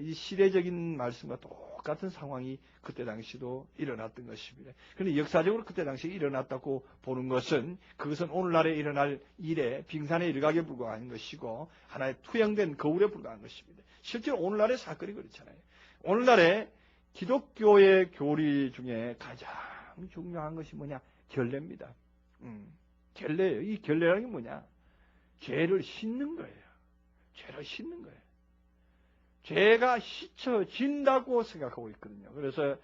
이 시대적인 말씀과 똑같은 상황이 그때 당시도 일어났던 것입니다. 그런데 역사적으로 그때 당시에 일어났다고 보는 것은 그것은 오늘날에 일어날 일에 빙산에 일각에 불과한 것이고 하나의 투영된 거울에 불과한 것입니다. 실제로 오늘날의 사건이 그렇잖아요. 오늘날에 기독교의 교리 중에 가장 중요한 것이 뭐냐? 결례입니다. 결례예요. 이 결례라는 게 뭐냐? 죄를 씻는 거예요. 죄를 씻는 거예요. 죄가 씻어진다고 생각하고 있거든요. 그래서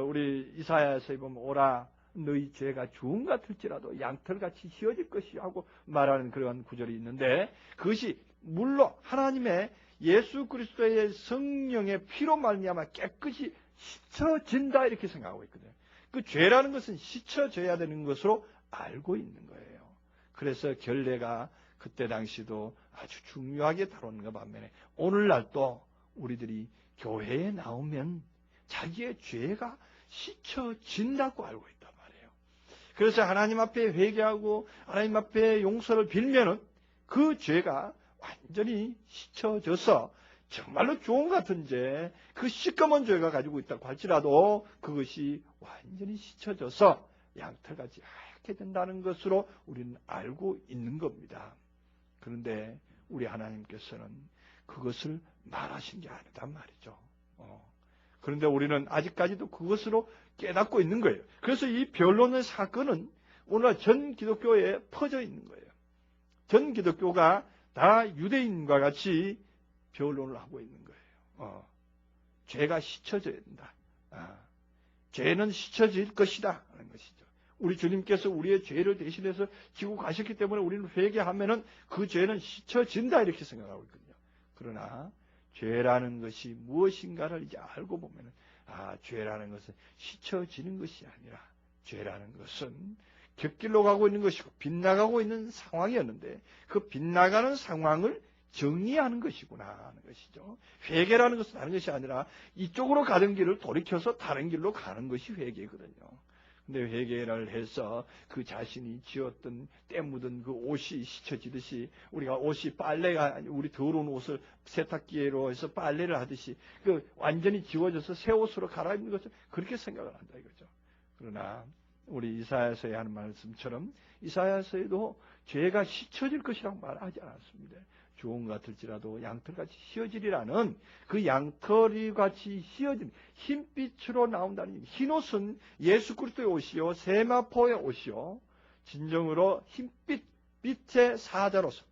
우리 이사야서에 보면 오라 너희 죄가 주홍 같을지라도 양털같이 휘어질 것이 하고 말하는 그런 구절이 있는데 그것이 물론 하나님의 예수 그리스도의 성령의 피로 말미암아 깨끗이 씻어진다 이렇게 생각하고 있거든요. 그 죄라는 것은 씻어져야 되는 것으로 알고 있는 거예요. 그래서 결례가 그때 당시도 아주 중요하게 다루는 것 반면에 오늘날도 우리들이 교회에 나오면 자기의 죄가 씻어진다고 알고 있단 말이에요. 그래서 하나님 앞에 회개하고 하나님 앞에 용서를 빌면은 그 죄가 완전히 씻어져서 정말로 좋은 같은 죄, 그 시꺼먼 죄가 가지고 있다고 할지라도 그것이 완전히 씻어져서 양털같이 하얗게 된다는 것으로 우리는 알고 있는 겁니다. 그런데 우리 하나님께서는 그것을 말하신 게 아니단 말이죠. 그런데 우리는 아직까지도 그것으로 깨닫고 있는 거예요. 그래서 이 변론의 사건은 오늘 전 기독교에 퍼져 있는 거예요. 전 기독교가 다 유대인과 같이 변론을 하고 있는 거예요. 죄가 씻어져야 된다. 죄는 씻어질 것이다 하는 것이죠. 우리 주님께서 우리의 죄를 대신해서 지고 가셨기 때문에 우리는 회개하면은 그 죄는 씻어진다 이렇게 생각하고 있거든요. 그러나 죄라는 것이 무엇인가를 이제 알고 보면은 죄라는 것은 씻어지는 것이 아니라 죄라는 것은 곁길로 가고 있는 것이고 빗나가고 있는 상황이었는데 그 빗나가는 상황을 정리하는 것이구나 하는 것이죠. 회개라는 것은 다른 것이 아니라 이쪽으로 가던 길을 돌이켜서 다른 길로 가는 것이 회개거든요. 근데 회개를 해서 그 자신이 지었던 때 묻은 그 옷이 씻어지듯이 우리가 옷이 빨래가 우리 더러운 옷을 세탁기로 해서 빨래를 하듯이 그 완전히 지워져서 새 옷으로 갈아입는 것을 그렇게 생각을 한다 이거죠. 그러나 우리 이사야서에 하는 말씀처럼 이사야서에도 죄가 씻어질 것이라고 말하지 않았습니다. 주홍 같을지라도 양털같이 휘어지리라는 그 양털이 같이 휘어진 흰빛으로 나온다는 얘기. 흰옷은 예수 그리스도의 옷이요 세마포의 옷이요 진정으로 흰빛 빛의 사자로서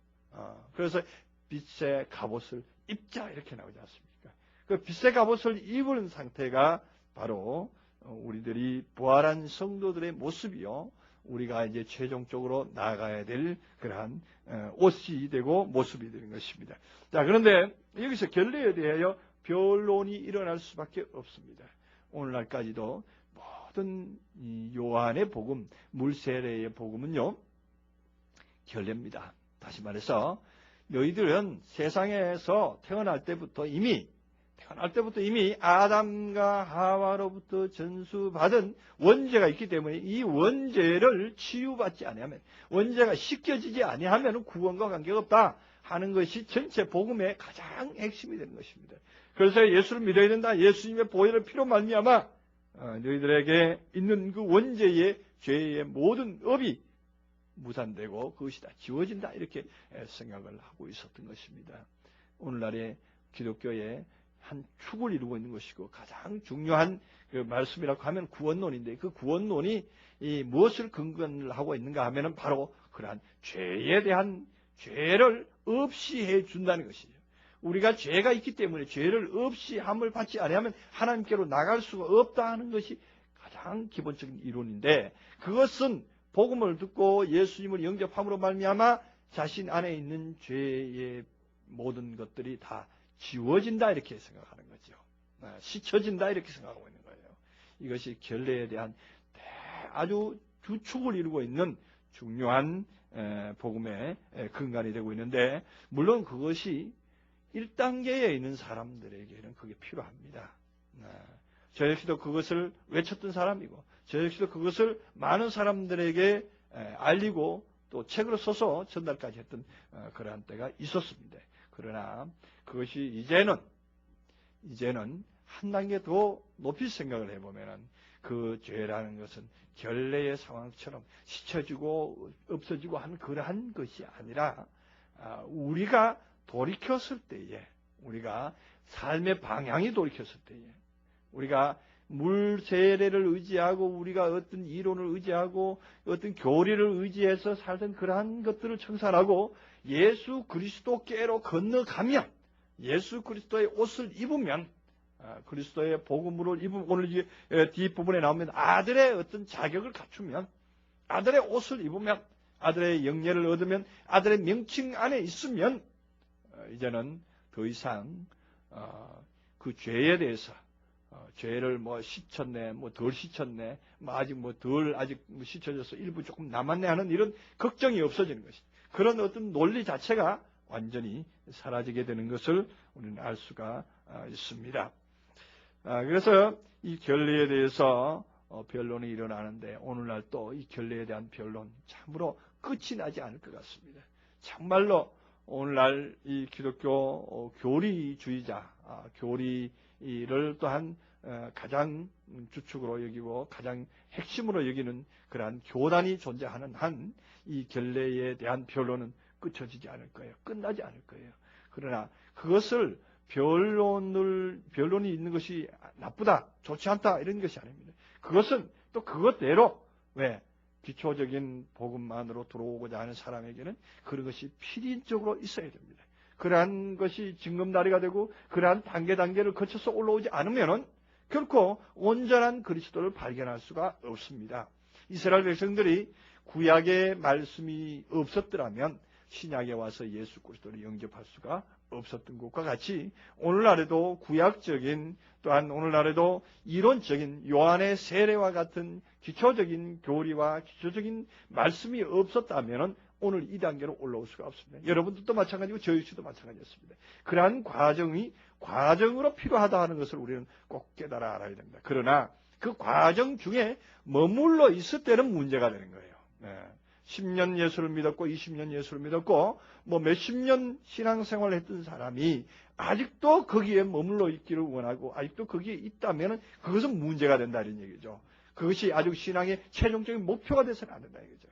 그래서 빛의 갑옷을 입자 이렇게 나오지 않습니까? 그 빛의 갑옷을 입은 상태가 바로 우리들이 부활한 성도들의 모습이요 우리가 이제 최종적으로 나아가야 될 그러한 옷이 되고 모습이 되는 것입니다. 자, 그런데 여기서 결례에 대하여 변론이 일어날 수밖에 없습니다. 오늘날까지도 모든 이 요한의 복음, 물세례의 복음은요 결례입니다. 다시 말해서 너희들은 세상에서 태어날 때부터 이미 태어날 때부터 이미 아담과 하와로부터 전수받은 원죄가 있기 때문에 이 원죄를 치유받지 아니하면, 원죄가 씻겨지지 아니하면 구원과 관계가 없다 하는 것이 전체 복음의 가장 핵심이 되는 것입니다. 그래서 예수를 믿어야 된다. 예수님의 보혈의 피로 말미암아 너희들에게 있는 그 원죄의 죄의 모든 업이 무산되고 그것이 다 지워진다, 이렇게 생각을 하고 있었던 것입니다. 오늘날의 기독교의 한 축을 이루고 있는 것이고 가장 중요한 그 말씀이라고 하면 구원론인데, 그 구원론이 무엇을 근거를 하고 있는가 하면은 바로 그러한 죄에 대한 죄를 없이 해준다는 것이죠. 우리가 죄가 있기 때문에 죄를 없이 함을 받지 아니하면 하나님께로 나갈 수가 없다 하는 것이 가장 기본적인 이론인데, 그것은 복음을 듣고 예수님을 영접함으로 말미암아 자신 안에 있는 죄의 모든 것들이 다 지워진다, 이렇게 생각하는 거죠. 씻혀진다, 이렇게 생각하고 있는 거예요. 이것이 결례에 대한 아주 주축을 이루고 있는 중요한 복음의 근간이 되고 있는데, 물론 그것이 1단계에 있는 사람들에게는 그게 필요합니다. 저 역시도 그것을 외쳤던 사람이고, 저 역시도 그것을 많은 사람들에게 알리고 또 책으로 써서 전달까지 했던 그러한 때가 있었습니다. 그러나 그것이 이제는 한 단계 더 높이 생각을 해보면은 그 죄라는 것은 결례의 상황처럼 씻혀지고 없어지고 하는 그러한 것이 아니라, 우리가 돌이켰을 때에, 우리가 삶의 방향이 돌이켰을 때에, 우리가 물 세례를 의지하고 우리가 어떤 이론을 의지하고 어떤 교리를 의지해서 살던 그러한 것들을 청산하고 예수 그리스도께로 건너가면, 예수 그리스도의 옷을 입으면, 그리스도의 복음으로 입으면, 오늘 뒷부분에 나오면 아들의 어떤 자격을 갖추면, 아들의 옷을 입으면, 아들의 영예를 얻으면, 아들의 명칭 안에 있으면 이제는 더 이상 그 죄에 대해서 죄를 씻혔네, 덜 씻혔네, 아직 아직 씻혀져서 일부 조금 남았네 하는 이런 걱정이 없어지는 것이, 그런 어떤 논리 자체가 완전히 사라지게 되는 것을 우리는 알 수가 있습니다. 그래서 이 결례에 대해서 변론이 일어나는데, 오늘날 또 이 결례에 대한 변론 참으로 끝이 나지 않을 것 같습니다. 정말로 오늘날 이 기독교 교리주의자, 교리를 또한 가장 주축으로 여기고 가장 핵심으로 여기는 그러한 교단이 존재하는 한 이 결례에 대한 변론은 끝쳐지지 않을 거예요. 끝나지 않을 거예요. 그러나 그것을 변론이 있는 것이 나쁘다, 좋지 않다, 이런 것이 아닙니다. 그것은 또 그것대로, 기초적인 복음만으로 들어오고자 하는 사람에게는 그런 것이 필연적으로 있어야 됩니다. 그러한 것이 징검다리가 되고 그러한 단계를 거쳐서 올라오지 않으면은 결코 온전한 그리스도를 발견할 수가 없습니다. 이스라엘 백성들이 구약의 말씀이 없었더라면 신약에 와서 예수 그리스도를 영접할 수가 없었던 것과 같이, 오늘날에도 구약적인, 또한 오늘날에도 이론적인 요한의 세례와 같은 기초적인 교리와 기초적인 말씀이 없었다면 오늘 이 단계로 올라올 수가 없습니다. 여러분들도 마찬가지고 저희 역시도 마찬가지였습니다. 그러한 과정으로 필요하다 하는 것을 우리는 꼭 깨달아 알아야 됩니다. 그러나 그 과정 중에 머물러 있을 때는 문제가 되는 거예요. 10년 예수를 믿었고 20년 예수를 믿었고 몇십 년 신앙생활을 했던 사람이 아직도 거기에 머물러 있기를 원하고 아직도 거기에 있다면 그것은 문제가 된다, 이런 얘기죠. 그것이 아직 신앙의 최종적인 목표가 돼서는 안 된다, 이거죠.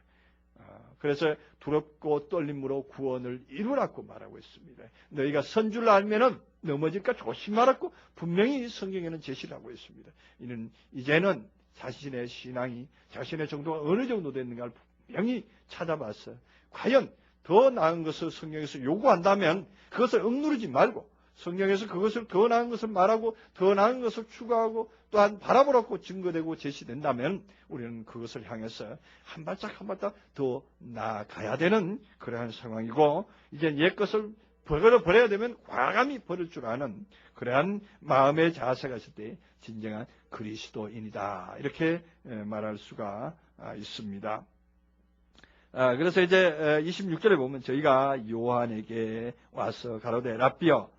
그래서 두렵고 떨림으로 구원을 이루라고 말하고 있습니다. 너희가 선 줄 알면은 넘어질까 조심하라고 분명히 성경에는 제시를 하고 있습니다. 이는 이제는 자신의 신앙이, 자신의 정도가 어느 정도 됐는가를 분명히 찾아봤어. 과연 더 나은 것을 성경에서 요구한다면 그것을 억누르지 말고, 성경에서 그것을 더 나은 것을 말하고 더 나은 것을 추구하고 또한 바라보라고 증거되고 제시된다면 우리는 그것을 향해서 한 발짝 한 발짝 더 나아가야 되는 그러한 상황이고, 이제 옛 것을 버려야 되면 과감히 버릴 줄 아는 그러한 마음의 자세가 있을 때 진정한 그리스도인이다, 이렇게 말할 수가 있습니다. 그래서 이제 26절에 보면 저희가 요한에게 와서 가로되 라삐여,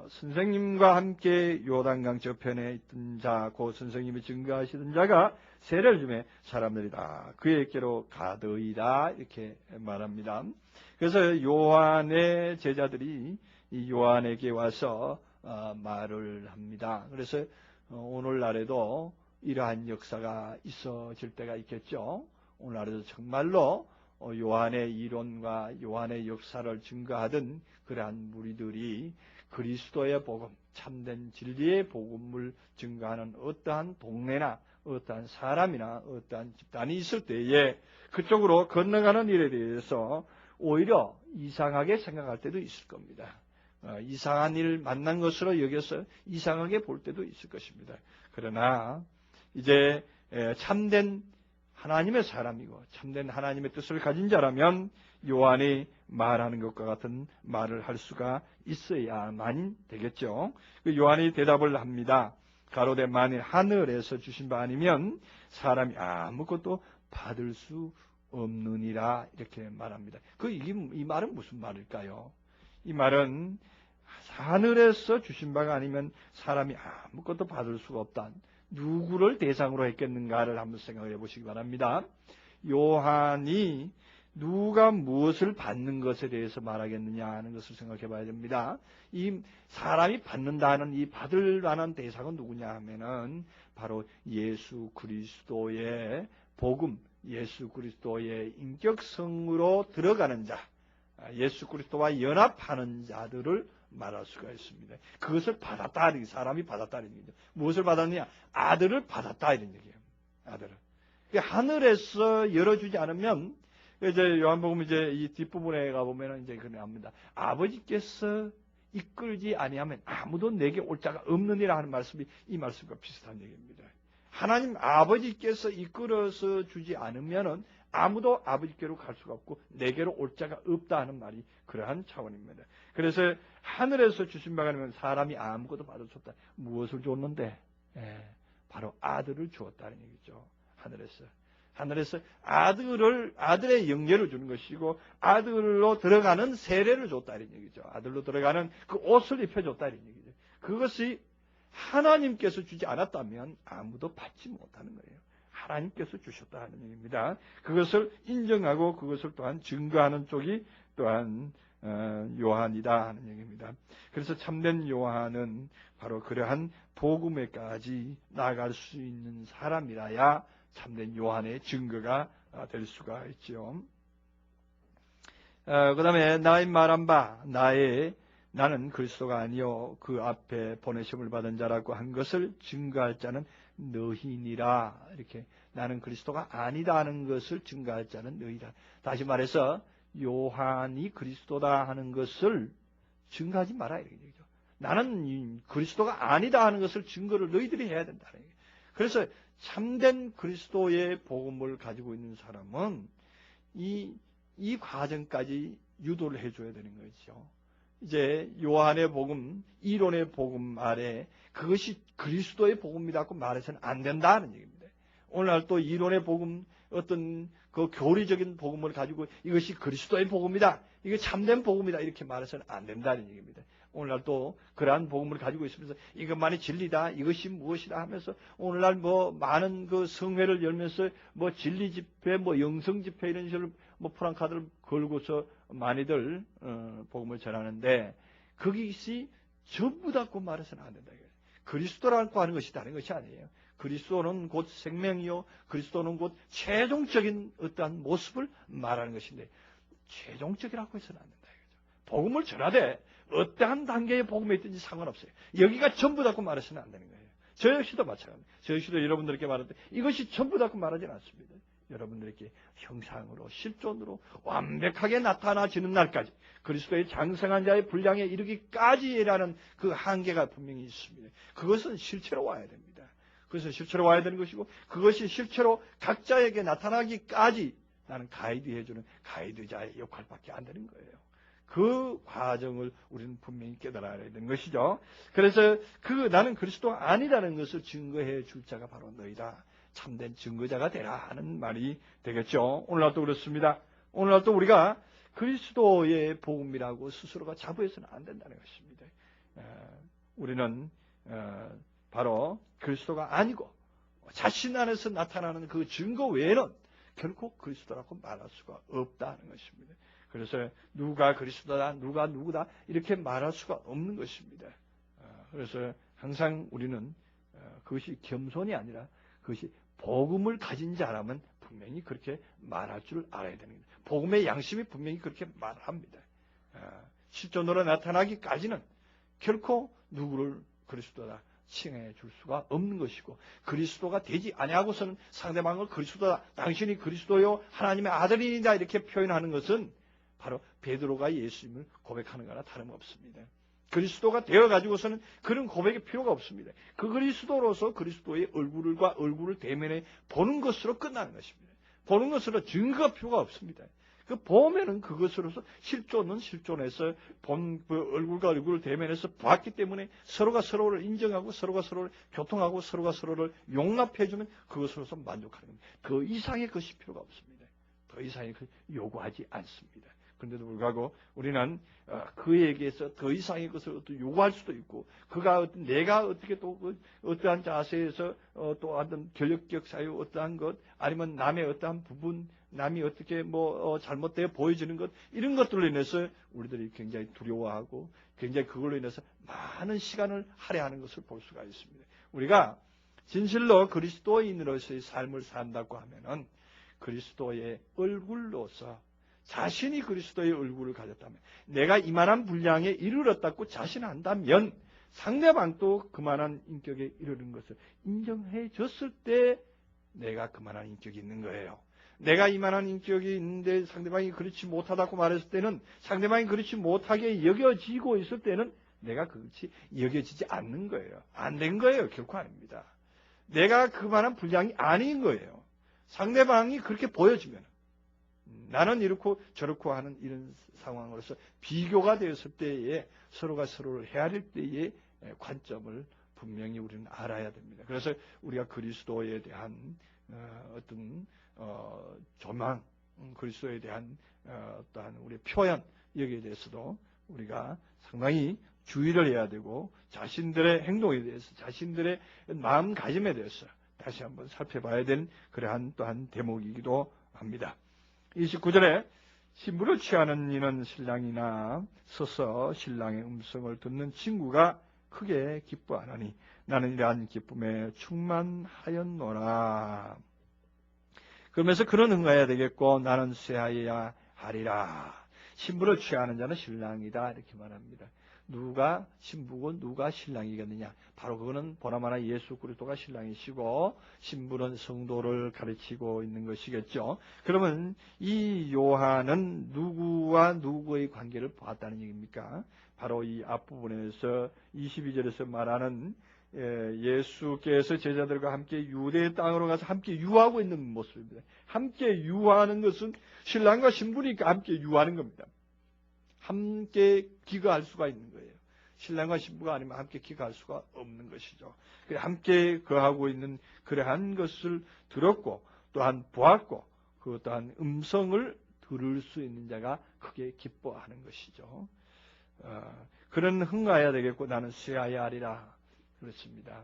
선생님과 함께 요단강 저편에 있던 자, 그 선생님이 증거하시던 자가 세례를 주매 사람들이 다 그에게로 가더이다 이렇게 말합니다. 그래서 요한의 제자들이 이 요한에게 와서 말을 합니다. 그래서 오늘날에도 이러한 역사가 있어질 때가 있겠죠. 오늘날에도 정말로 요한의 이론과 요한의 역사를 증거하던 그러한 무리들이 그리스도의 복음, 참된 진리의 복음을 증거하는 어떠한 동네나 어떠한 사람이나 어떠한 집단이 있을 때에 그쪽으로 건너가는 일에 대해서 오히려 이상하게 생각할 때도 있을 겁니다. 이상한 일 만난 것으로 여겨서 이상하게 볼 때도 있을 것입니다. 그러나 이제 참된 하나님의 사람이고 참된 하나님의 뜻을 가진 자라면 요한이 말하는 것과 같은 말을 할 수가 있어야만 되겠죠. 요한이 대답을 합니다. 가로되 만일 하늘에서 주신 바 아니면 사람이 아무것도 받을 수 없느니라 이렇게 말합니다. 이 말은 무슨 말일까요? 이 말은 하늘에서 주신 바가 아니면 사람이 아무것도 받을 수가 없다. 누구를 대상으로 했겠는가를 한번 생각해 보시기 바랍니다. 요한이 누가 무엇을 받는 것에 대해서 말하겠느냐 하는 것을 생각해 봐야 됩니다. 이 사람이 받는다는 이 받을 만한 대상은 누구냐 하면은 바로 예수 그리스도의 복음, 예수 그리스도의 인격성으로 들어가는 자, 예수 그리스도와 연합하는 자들을 말할 수가 있습니다. 그것을 받았다, 사람이 받았다 이런 얘기죠. 무엇을 받았느냐? 아들을 받았다 이런 얘기예요. 아들을. 하늘에서 열어주지 않으면 이제 요한복음 이제 이 뒷부분에 가보면 이제 그래 합니다. 아버지께서 이끌지 아니하면 아무도 내게 올 자가 없느니라 하는 말씀이 이 말씀과 비슷한 얘기입니다. 하나님 아버지께서 이끌어서 주지 않으면은 아무도 아버지께로 갈 수가 없고 내게로 올 자가 없다 하는 말이 그러한 차원입니다. 그래서 하늘에서 주신 바가 아니면 사람이 아무것도 받을 수 없다. 무엇을 줬는데? 바로 아들을 주었다는 얘기죠. 하늘에서 아들의 영예를 주는 것이고 아들로 들어가는 세례를 줬다는 얘기죠. 아들로 들어가는 그 옷을 입혀줬다는 얘기죠. 그것이 하나님께서 주지 않았다면 아무도 받지 못하는 거예요. 하나님께서 주셨다는 얘기입니다. 그것을 인정하고 그것을 또한 증거하는 쪽이 또한 요한이다 하는 얘기입니다. 그래서 참된 요한은 바로 그러한 복음에까지 나아갈 수 있는 사람이라야 참된 요한의 증거가 될 수가 있죠. 그 다음에 나의 말한 바 나는 그리스도가 아니요 그 앞에 보내심을 받은 자라고 한 것을 증거할 자는 너희니라. 이렇게 나는 그리스도가 아니다 하는 것을 증거할 자는 너희다. 다시 말해서 요한이 그리스도다 하는 것을 증거하지 마라 이렇게 얘기죠. 나는 그리스도가 아니다 하는 것을 증거를 너희들이 해야 된다는 얘기예요. 그래서 참된 그리스도의 복음을 가지고 있는 사람은 이 과정까지 유도를 해줘야 되는 거죠. 이제 요한의 복음, 이론의 복음 아래 그것이 그리스도의 복음이라고 말해서는 안 된다는 얘기입니다. 오늘날 또 이론의 복음, 어떤 그 교리적인 복음을 가지고 이것이 그리스도의 복음이다, 이게 참된 복음이다 이렇게 말해서는 안 된다는 얘기입니다. 오늘날 또 그러한 복음을 가지고 있으면서 이것만이 진리다, 이것이 무엇이다 하면서 오늘날 많은 그 성회를 열면서 진리 집회, 영성 집회 이런 식으로 프랑카드를 걸고서 많이들 복음을 전하는데 그것이 전부 다고 말해서는 안 된다. 그리스도라고 하는 것이 다른 것이 아니에요. 그리스도는 곧 생명이요, 그리스도는 곧 최종적인 어떠한 모습을 말하는 것인데 최종적이라고 해서는 안 된다. 복음을 전하되 어떠한 단계의 복음이 있든지 상관없어요. 여기가 전부 다고 말해서는 안 되는 거예요. 저 역시도 마찬가지입니다. 저 역시도 여러분들께 말할 때 이것이 전부 다고 말하지는 않습니다. 여러분들에게 형상으로 실존으로 완벽하게 나타나지는 날까지 그리스도의 장성한 자의 분량에 이르기까지라는 그 한계가 분명히 있습니다. 그것은 실체로 와야 됩니다. 그것은 실체로 와야 되는 것이고 그것이 실체로 각자에게 나타나기까지 나는 가이드해주는 가이드자의 역할밖에 안 되는 거예요. 그 과정을 우리는 분명히 깨달아야 되는 것이죠. 그래서 나는 그리스도가 아니라는 것을 증거해 줄 자가 바로 너희다. 참된 증거자가 되라 하는 말이 되겠죠. 오늘날도 그렇습니다. 오늘날도 우리가 그리스도의 복음이라고 스스로가 자부해서는 안 된다는 것입니다. 우리는 바로 그리스도가 아니고 자신 안에서 나타나는 그 증거 외에는 결코 그리스도라고 말할 수가 없다는 것입니다. 그래서 누가 그리스도다, 누가 누구다 이렇게 말할 수가 없는 것입니다. 그래서 항상 우리는 그것이 겸손이 아니라 그것이 복음을 가진 자라면 분명히 그렇게 말할 줄 알아야 되는 겁니다. 복음의 양심이 분명히 그렇게 말합니다. 실존으로 나타나기까지는 결코 누구를 그리스도다 칭해 줄 수가 없는 것이고, 그리스도가 되지 아니하고서는 상대방을 그리스도다, 당신이 그리스도요 하나님의 아들이다 이렇게 표현하는 것은 바로 베드로가 예수님을 고백하는 거나 다름없습니다. 그리스도가 되어가지고서는 그런 고백의 필요가 없습니다. 그 그리스도로서 그리스도의 얼굴과 얼굴을 대면에 보는 것으로 끝나는 것입니다. 보는 것으로 증거가 필요가 없습니다. 그 보면은 그것으로서 실존은 실존에서 본 그 얼굴과 얼굴을 대면해서 봤기 때문에 서로가 서로를 인정하고 서로가 서로를 교통하고 서로가 서로를 용납해주면 그것으로서 만족하는 겁니다. 더 이상의 것이 필요가 없습니다. 더 이상의 것을 요구하지 않습니다. 그런데도 불구하고 우리는 그에게서 더 이상의 것을 요구할 수도 있고, 내가 어떻게 또 어떠한 자세에서 또 어떤 권력적 사유 어떠한 것, 아니면 남의 어떠한 부분, 남이 어떻게 잘못되어 보여지는 것, 이런 것들로 인해서 우리들이 굉장히 두려워하고 굉장히 그걸로 인해서 많은 시간을 할애하는 것을 볼 수가 있습니다. 우리가 진실로 그리스도인으로서의 삶을 산다고 하면은 그리스도의 얼굴로서 자신이 그리스도의 얼굴을 가졌다면, 내가 이만한 분량에 이르렀다고 자신한다면 상대방도 그만한 인격에 이르는 것을 인정해 줬을 때 내가 그만한 인격이 있는 거예요. 내가 이만한 인격이 있는데 상대방이 그렇지 못하다고 말했을 때는, 상대방이 그렇지 못하게 여겨지고 있을 때는 내가 그렇지 여겨지지 않는 거예요. 안 된 거예요. 결코 아닙니다. 내가 그만한 분량이 아닌 거예요. 상대방이 그렇게 보여지면, 나는 이렇고 저렇고 하는 이런 상황으로서 비교가 되었을 때에 서로가 서로를 헤아릴 때의 관점을 분명히 우리는 알아야 됩니다. 그래서 우리가 그리스도에 대한 어떤 조망, 그리스도에 대한 어떠한 우리의 표현, 여기에 대해서도 우리가 상당히 주의를 해야 되고, 자신들의 행동에 대해서, 자신들의 마음가짐에 대해서 다시 한번 살펴봐야 되는 그러한 또한 대목이기도 합니다. 29절에 신부를 취하는 이는 신랑이나 서서 신랑의 음성을 듣는 친구가 크게 기뻐하노니 나는 이러한 기쁨에 충만하였노라. 그러면서 그런 응가해야 되겠고, 나는 쇠하여야 하리라. 신부를 취하는 자는 신랑이다 이렇게 말합니다. 누가 신부고 누가 신랑이겠느냐? 바로 그거는 보나마나 예수 그리스도가 신랑이시고 신부는 성도를 가르치고 있는 것이겠죠. 그러면 이 요한은 누구와 누구의 관계를 보았다는 얘기입니까? 바로 이 앞부분에서 22절에서 말하는 예수께서 제자들과 함께 유대 땅으로 가서 함께 유하고 있는 모습입니다. 함께 유하는 것은 신랑과 신부니까 함께 유하는 겁니다. 함께 기거할 수가 있는 거예요. 신랑과 신부가 아니면 함께 기거할 수가 없는 것이죠. 함께 거하고 있는 그러한 것을 들었고 또한 보았고 그 또한 음성을 들을 수 있는 자가 크게 기뻐하는 것이죠. 그런 흥하여야 되겠고 나는 쇠하여야 하리라. 그렇습니다.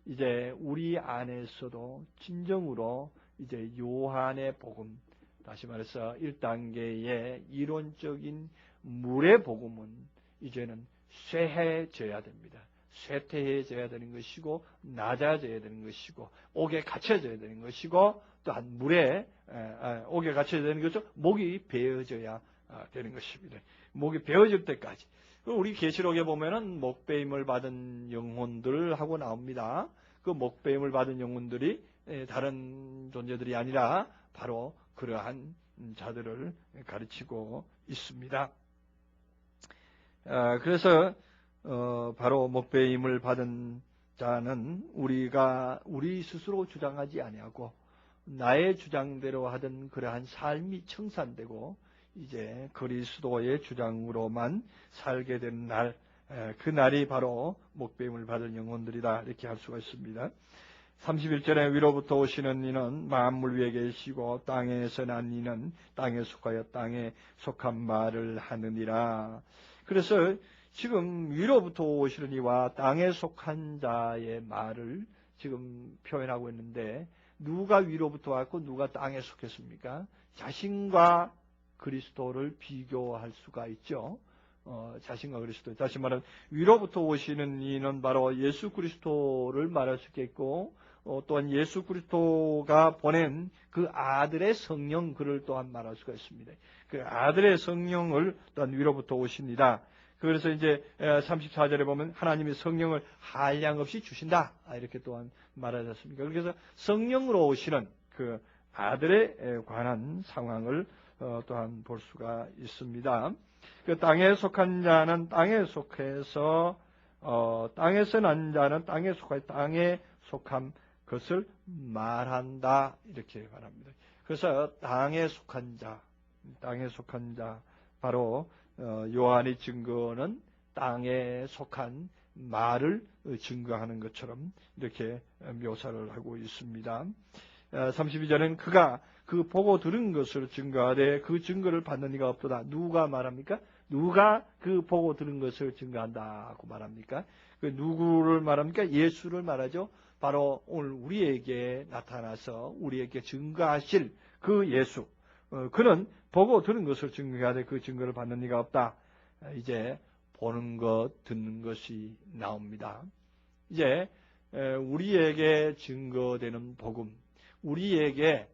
이제 우리 안에서도 진정으로 이제 요한의 복음, 다시 말해서 1단계의 이론적인 물의 복음은 이제는 쇠해져야 됩니다. 쇠퇴해져야 되는 것이고 낮아져야 되는 것이고 옥에 갇혀져야 되는 것이고 또한 물에 옥에 갇혀져야 되는 것이죠. 목이 베어져야 되는 것입니다. 목이 베어질 때까지. 우리 계시록에 보면은 목베임을 받은 영혼들 하고 나옵니다. 그 목베임을 받은 영혼들이 다른 존재들이 아니라 바로 그러한 자들을 가르치고 있습니다. 그래서 바로 목배임을 받은 자는 우리 스스로 주장하지 아니하고 나의 주장대로 하던 그러한 삶이 청산되고 이제 그리스도의 주장으로만 살게 된 날, 그 날이 바로 목배임을 받은 영혼들이다 이렇게 할 수가 있습니다. 31절에 위로부터 오시는 이는 만물 위에 계시고 땅에서 난 이는 땅에 속하여 땅에 속한 말을 하느니라. 그래서 지금 위로부터 오시는 이와 땅에 속한 자의 말을 지금 표현하고 있는데, 누가 위로부터 왔고 누가 땅에 속했습니까? 자신과 그리스도를 비교할 수가 있죠. 자신과 그리스도. 다시 말하면 위로부터 오시는 이는 바로 예수 그리스도를 말할 수 있겠고, 또한 예수 그리스도가 보낸 그 아들의 성령, 그를 또한 말할 수가 있습니다. 그 아들의 성령을 또한 위로부터 오십니다. 그래서 이제 34절에 보면 하나님이 성령을 한량없이 주신다, 이렇게 또한 말하지 않습니까? 그래서 성령으로 오시는 그 아들에 관한 상황을 또한 볼 수가 있습니다. 그 땅에 속한 자는 땅에 속해서 땅에서 난 자는 땅에 속하여 땅에 속한 것을 말한다, 이렇게 말합니다. 그래서 땅에 속한 자 바로 요한의 증거는 땅에 속한 말을 증거하는 것처럼 이렇게 묘사를 하고 있습니다. 32절에는 그가 그 보고 들은 것을 증거하되 그 증거를 받는 이가 없도다. 누가 말합니까? 누가 그 보고 들은 것을 증거한다고 말합니까? 그 누구를 말합니까? 예수를 말하죠. 바로 오늘 우리에게 나타나서 우리에게 증거하실 그 예수. 그는 보고 들은 것을 증거하되 그 증거를 받는 이가 없다. 이제 보는 것, 듣는 것이 나옵니다. 이제 우리에게 증거되는 복음, 우리에게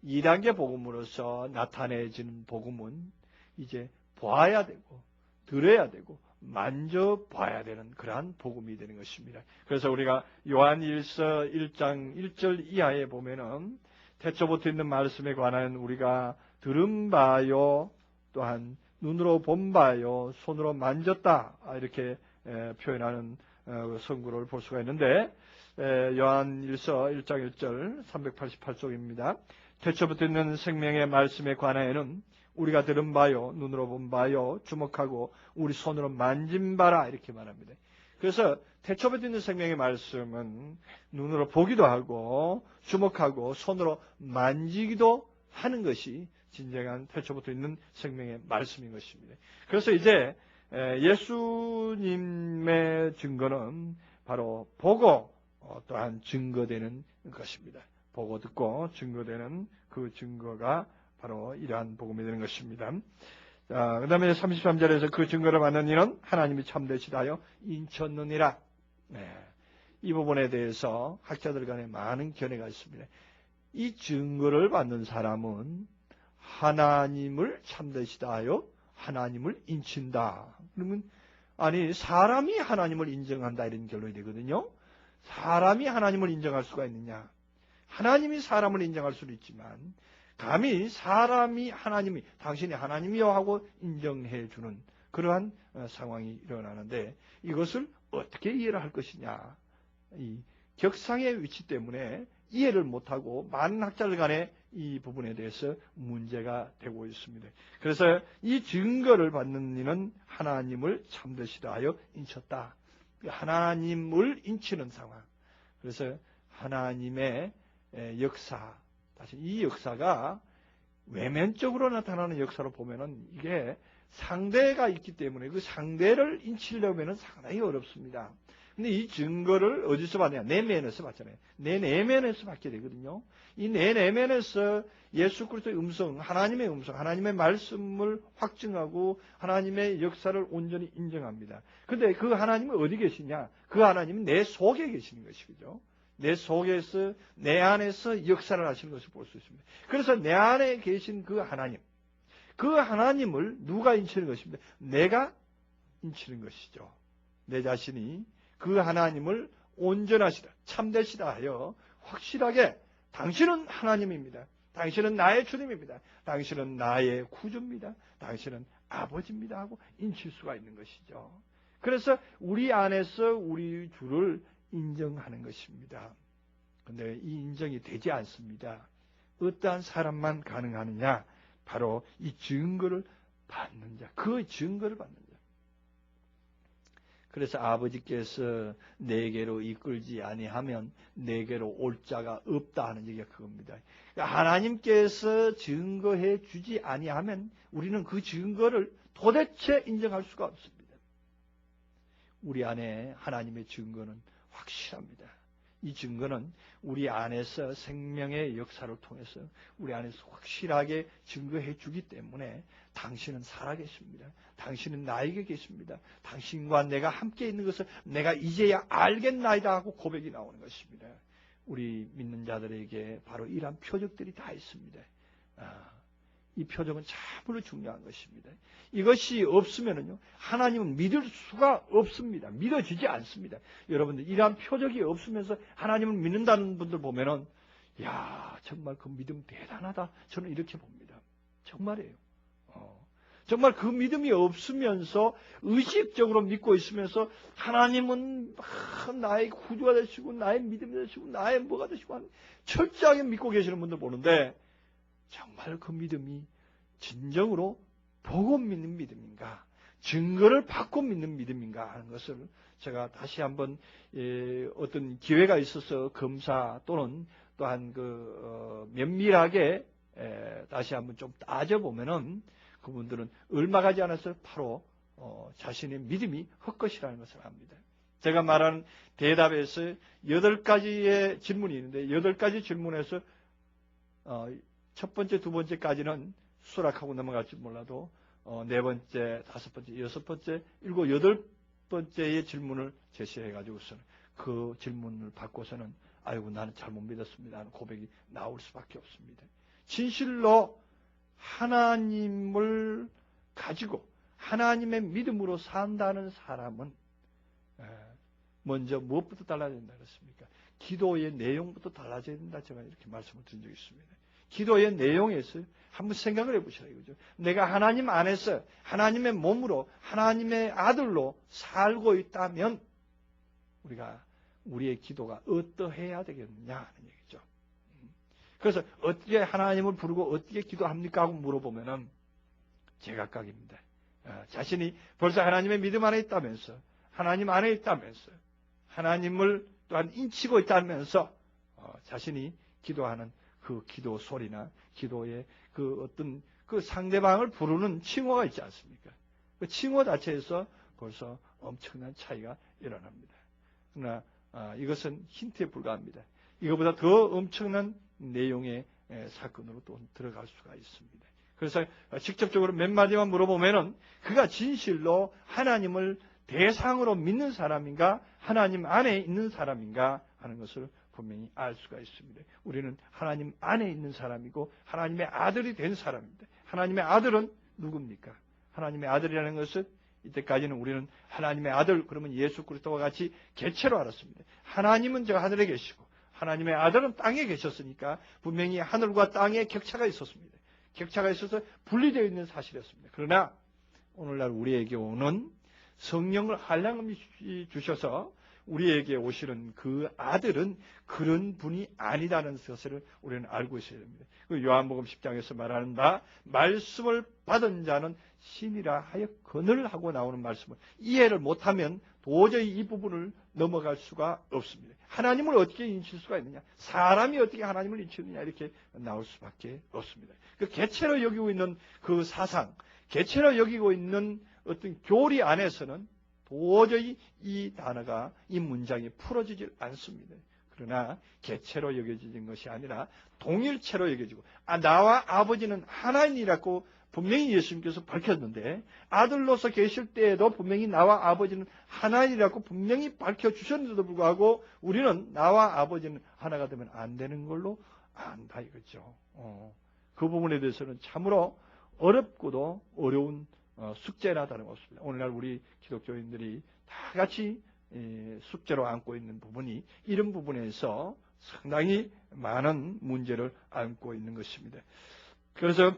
2단계 복음으로서 나타내지는 복음은 이제 보아야 되고 들어야 되고 만져봐야 되는 그러한 복음이 되는 것입니다. 그래서 우리가 요한일서 1장 1절 이하에 보면은 태초부터 있는 말씀에 관한 우리가 들은 바요, 또한 눈으로 본 바요, 손으로 만졌다, 이렇게 표현하는 성구를 볼 수가 있는데, 요한일서 1장 1절 388쪽입니다. 태초부터 있는 생명의 말씀에 관하여는 우리가 들은 바요, 눈으로 본 바요, 주목하고 우리 손으로 만진 바라, 이렇게 말합니다. 그래서 태초부터 있는 생명의 말씀은 눈으로 보기도 하고 주목하고 손으로 만지기도 하는 것이 진정한 태초부터 있는 생명의 말씀인 것입니다. 그래서 이제 예수님의 증거는 바로 보고 또한 증거되는 것입니다. 보고 듣고 증거되는 그 증거가 바로 이러한 복음이 되는 것입니다. 그 다음에 33절에서 그 증거를 받는 이는 하나님이 참되시다 하여 인쳤느니라. 이 부분에 대해서 학자들 간에 많은 견해가 있습니다. 이 증거를 받는 사람은 하나님을 참되시다 하여 하나님을 인친다. 그러면 아니 사람이 하나님을 인정한다, 이런 결론이 되거든요. 사람이 하나님을 인정할 수가 있느냐? 하나님이 사람을 인정할 수도 있지만 감히 사람이 하나님이 당신이 하나님이요 하고 인정해 주는 그러한 상황이 일어나는데 이것을 어떻게 이해를 할 것이냐? 이 격상의 위치 때문에 이해를 못하고 많은 학자들 간에 이 부분에 대해서 문제가 되고 있습니다. 그래서 이 증거를 받는 이는 하나님을 참되시다 하여 인쳤다. 하나님을 인치는 상황. 그래서 하나님의 역사, 다시 이 역사가 외면적으로 나타나는 역사로 보면은 이게 상대가 있기 때문에 그 상대를 인치려면은 상당히 어렵습니다. 근데 이 증거를 어디서 받냐? 내면에서 받잖아요. 내 내면에서 받게 되거든요. 이 내 내면에서 예수 그리스도의 음성, 하나님의 음성, 하나님의 말씀을 확증하고 하나님의 역사를 온전히 인정합니다. 근데 그 하나님은 어디 계시냐? 그 하나님은 내 속에 계시는 것이죠. 내 속에서, 내 안에서 역사를 하시는 것을 볼 수 있습니다. 그래서 내 안에 계신 그 하나님, 그 하나님을 누가 인치는 것입니다. 내가 인치는 것이죠. 내 자신이 그 하나님을 온전하시다, 참되시다 하여 확실하게 당신은 하나님입니다. 당신은 나의 주님입니다. 당신은 나의 구주입니다. 당신은 아버지입니다 하고 인칠 수가 있는 것이죠. 그래서 우리 안에서 우리 주를 인정하는 것입니다. 그런데 이 인정이 되지 않습니다. 어떠한 사람만 가능하느냐? 바로 이 증거를 받는 자, 그 증거를 받는 자. 그래서 아버지께서 내게로 이끌지 아니하면 내게로 올 자가 없다 하는 얘기가 그겁니다. 하나님께서 증거해 주지 아니하면 우리는 그 증거를 도대체 인정할 수가 없습니다. 우리 안에 하나님의 증거는 확실합니다. 이 증거는 우리 안에서 생명의 역사를 통해서 우리 안에서 확실하게 증거해 주기 때문에 당신은 살아계십니다. 당신은 나에게 계십니다. 당신과 내가 함께 있는 것을 내가 이제야 알겠나이다 하고 고백이 나오는 것입니다. 우리 믿는 자들에게 바로 이러한 표적들이 다 있습니다. 이 표적은 참으로 중요한 것입니다. 이것이 없으면요, 하나님은 믿을 수가 없습니다. 믿어지지 않습니다. 여러분들, 이러한 표적이 없으면서 하나님을 믿는다는 분들 보면은, 야, 정말 그 믿음 대단하다. 저는 이렇게 봅니다. 정말이에요. 정말 그 믿음이 없으면서 의식적으로 믿고 있으면서 하나님은 나의 구주가 되시고 나의 믿음이 되시고 나의 뭐가 되시고 철저하게 믿고 계시는 분들 보는데, 정말 그 믿음이 진정으로 보고 믿는 믿음인가, 증거를 받고 믿는 믿음인가 하는 것을 제가 다시 한번 어떤 기회가 있어서 검사 또는 또한 면밀하게 다시 한번 좀 따져보면은 그분들은 얼마 가지 않아서 바로 자신의 믿음이 헛것이라는 것을 압니다. 제가 말하는 대답에서 8가지의 질문이 있는데 8가지 질문에서 첫 번째, 두 번째까지는 수락하고 넘어갈지 몰라도 네 번째, 다섯 번째, 여섯 번째, 일곱, 여덟 번째의 질문을 제시해가지고서는 그 질문을 받고서는 아이고 나는 잘못 믿었습니다 하는 고백이 나올 수밖에 없습니다. 진실로 하나님을 가지고 하나님의 믿음으로 산다는 사람은 먼저 무엇부터 달라져야 된다 그랬습니까? 기도의 내용부터 달라져야 된다 제가 이렇게 말씀을 드린 적이 있습니다. 기도의 내용에서 한번 생각을 해보시라 이거죠. 내가 하나님 안에서 하나님의 몸으로 하나님의 아들로 살고 있다면 우리가 우리의 기도가 어떠해야 되겠느냐 하는 얘기죠. 그래서 어떻게 하나님을 부르고 어떻게 기도합니까 하고 물어보면은 제각각입니다. 자신이 벌써 하나님의 믿음 안에 있다면서 하나님 안에 있다면서 하나님을 또한 인치고 있다면서 자신이 기도하는 그 기도 소리나 기도의 그 어떤 그 상대방을 부르는 칭호가 있지 않습니까? 그 칭호 자체에서 벌써 엄청난 차이가 일어납니다. 그러나 이것은 힌트에 불과합니다. 이거보다 더 엄청난 내용의 사건으로 또 들어갈 수가 있습니다. 그래서 직접적으로 몇 마디만 물어보면은 그가 진실로 하나님을 대상으로 믿는 사람인가 하나님 안에 있는 사람인가 하는 것을 분명히 알 수가 있습니다. 우리는 하나님 안에 있는 사람이고 하나님의 아들이 된 사람입니다. 하나님의 아들은 누굽니까? 하나님의 아들이라는 것은 이때까지는 우리는 하나님의 아들 그러면 예수 그리스도와 같이 개체로 알았습니다. 하나님은 저 하늘에 계시고 하나님의 아들은 땅에 계셨으니까 분명히 하늘과 땅에 격차가 있었습니다. 격차가 있어서 분리되어 있는 사실이었습니다. 그러나 오늘날 우리에게 오는 성령을 한량없이 주셔서 우리에게 오시는 그 아들은 그런 분이 아니다는 것을 우리는 알고 있어야 됩니다. 요한복음 10장에서 말하는 바 말씀을 받은 자는 신이라 하여건을 하고 나오는 말씀을 이해를 못하면 도저히 이 부분을 넘어갈 수가 없습니다. 하나님을 어떻게 인칠 수가 있느냐? 사람이 어떻게 하나님을 인치느냐? 이렇게 나올 수밖에 없습니다. 그 개체로 여기고 있는 그 사상, 개체로 여기고 있는 어떤 교리 안에서는 도저히 이 단어가, 이 문장이 풀어지질 않습니다. 그러나 개체로 여겨지는 것이 아니라 동일체로 여겨지고 나와 아버지는 하나님이라고 분명히 예수님께서 밝혔는데 아들로서 계실 때에도 분명히 나와 아버지는 하나님이라고 분명히 밝혀주셨는데도 불구하고 우리는 나와 아버지는 하나가 되면 안 되는 걸로 안다 이거죠. 그 부분에 대해서는 참으로 어렵고도 어려운 숙제나 다름없습니다. 오늘날 우리 기독교인들이 다 같이 숙제로 안고 있는 부분이 이런 부분에서 상당히 많은 문제를 안고 있는 것입니다. 그래서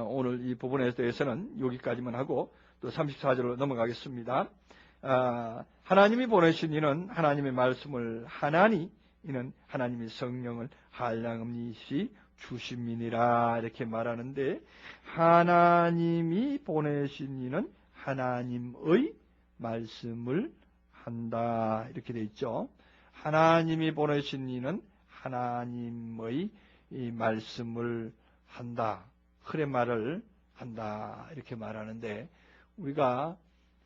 오늘 이 부분에 대해서는 여기까지만 하고 또 34절로 넘어가겠습니다. 하나님이 보내신 이는 하나님의 말씀을 하나니 이는 하나님의 성령을 한량없이 주심이니라 이렇게 말하는데 하나님이 보내신 이는 하나님의 말씀을 한다 이렇게 되어 있죠. 하나님이 보내신 이는 하나님의 이 말씀을 한다. 흐레말을 한다 이렇게 말하는데 우리가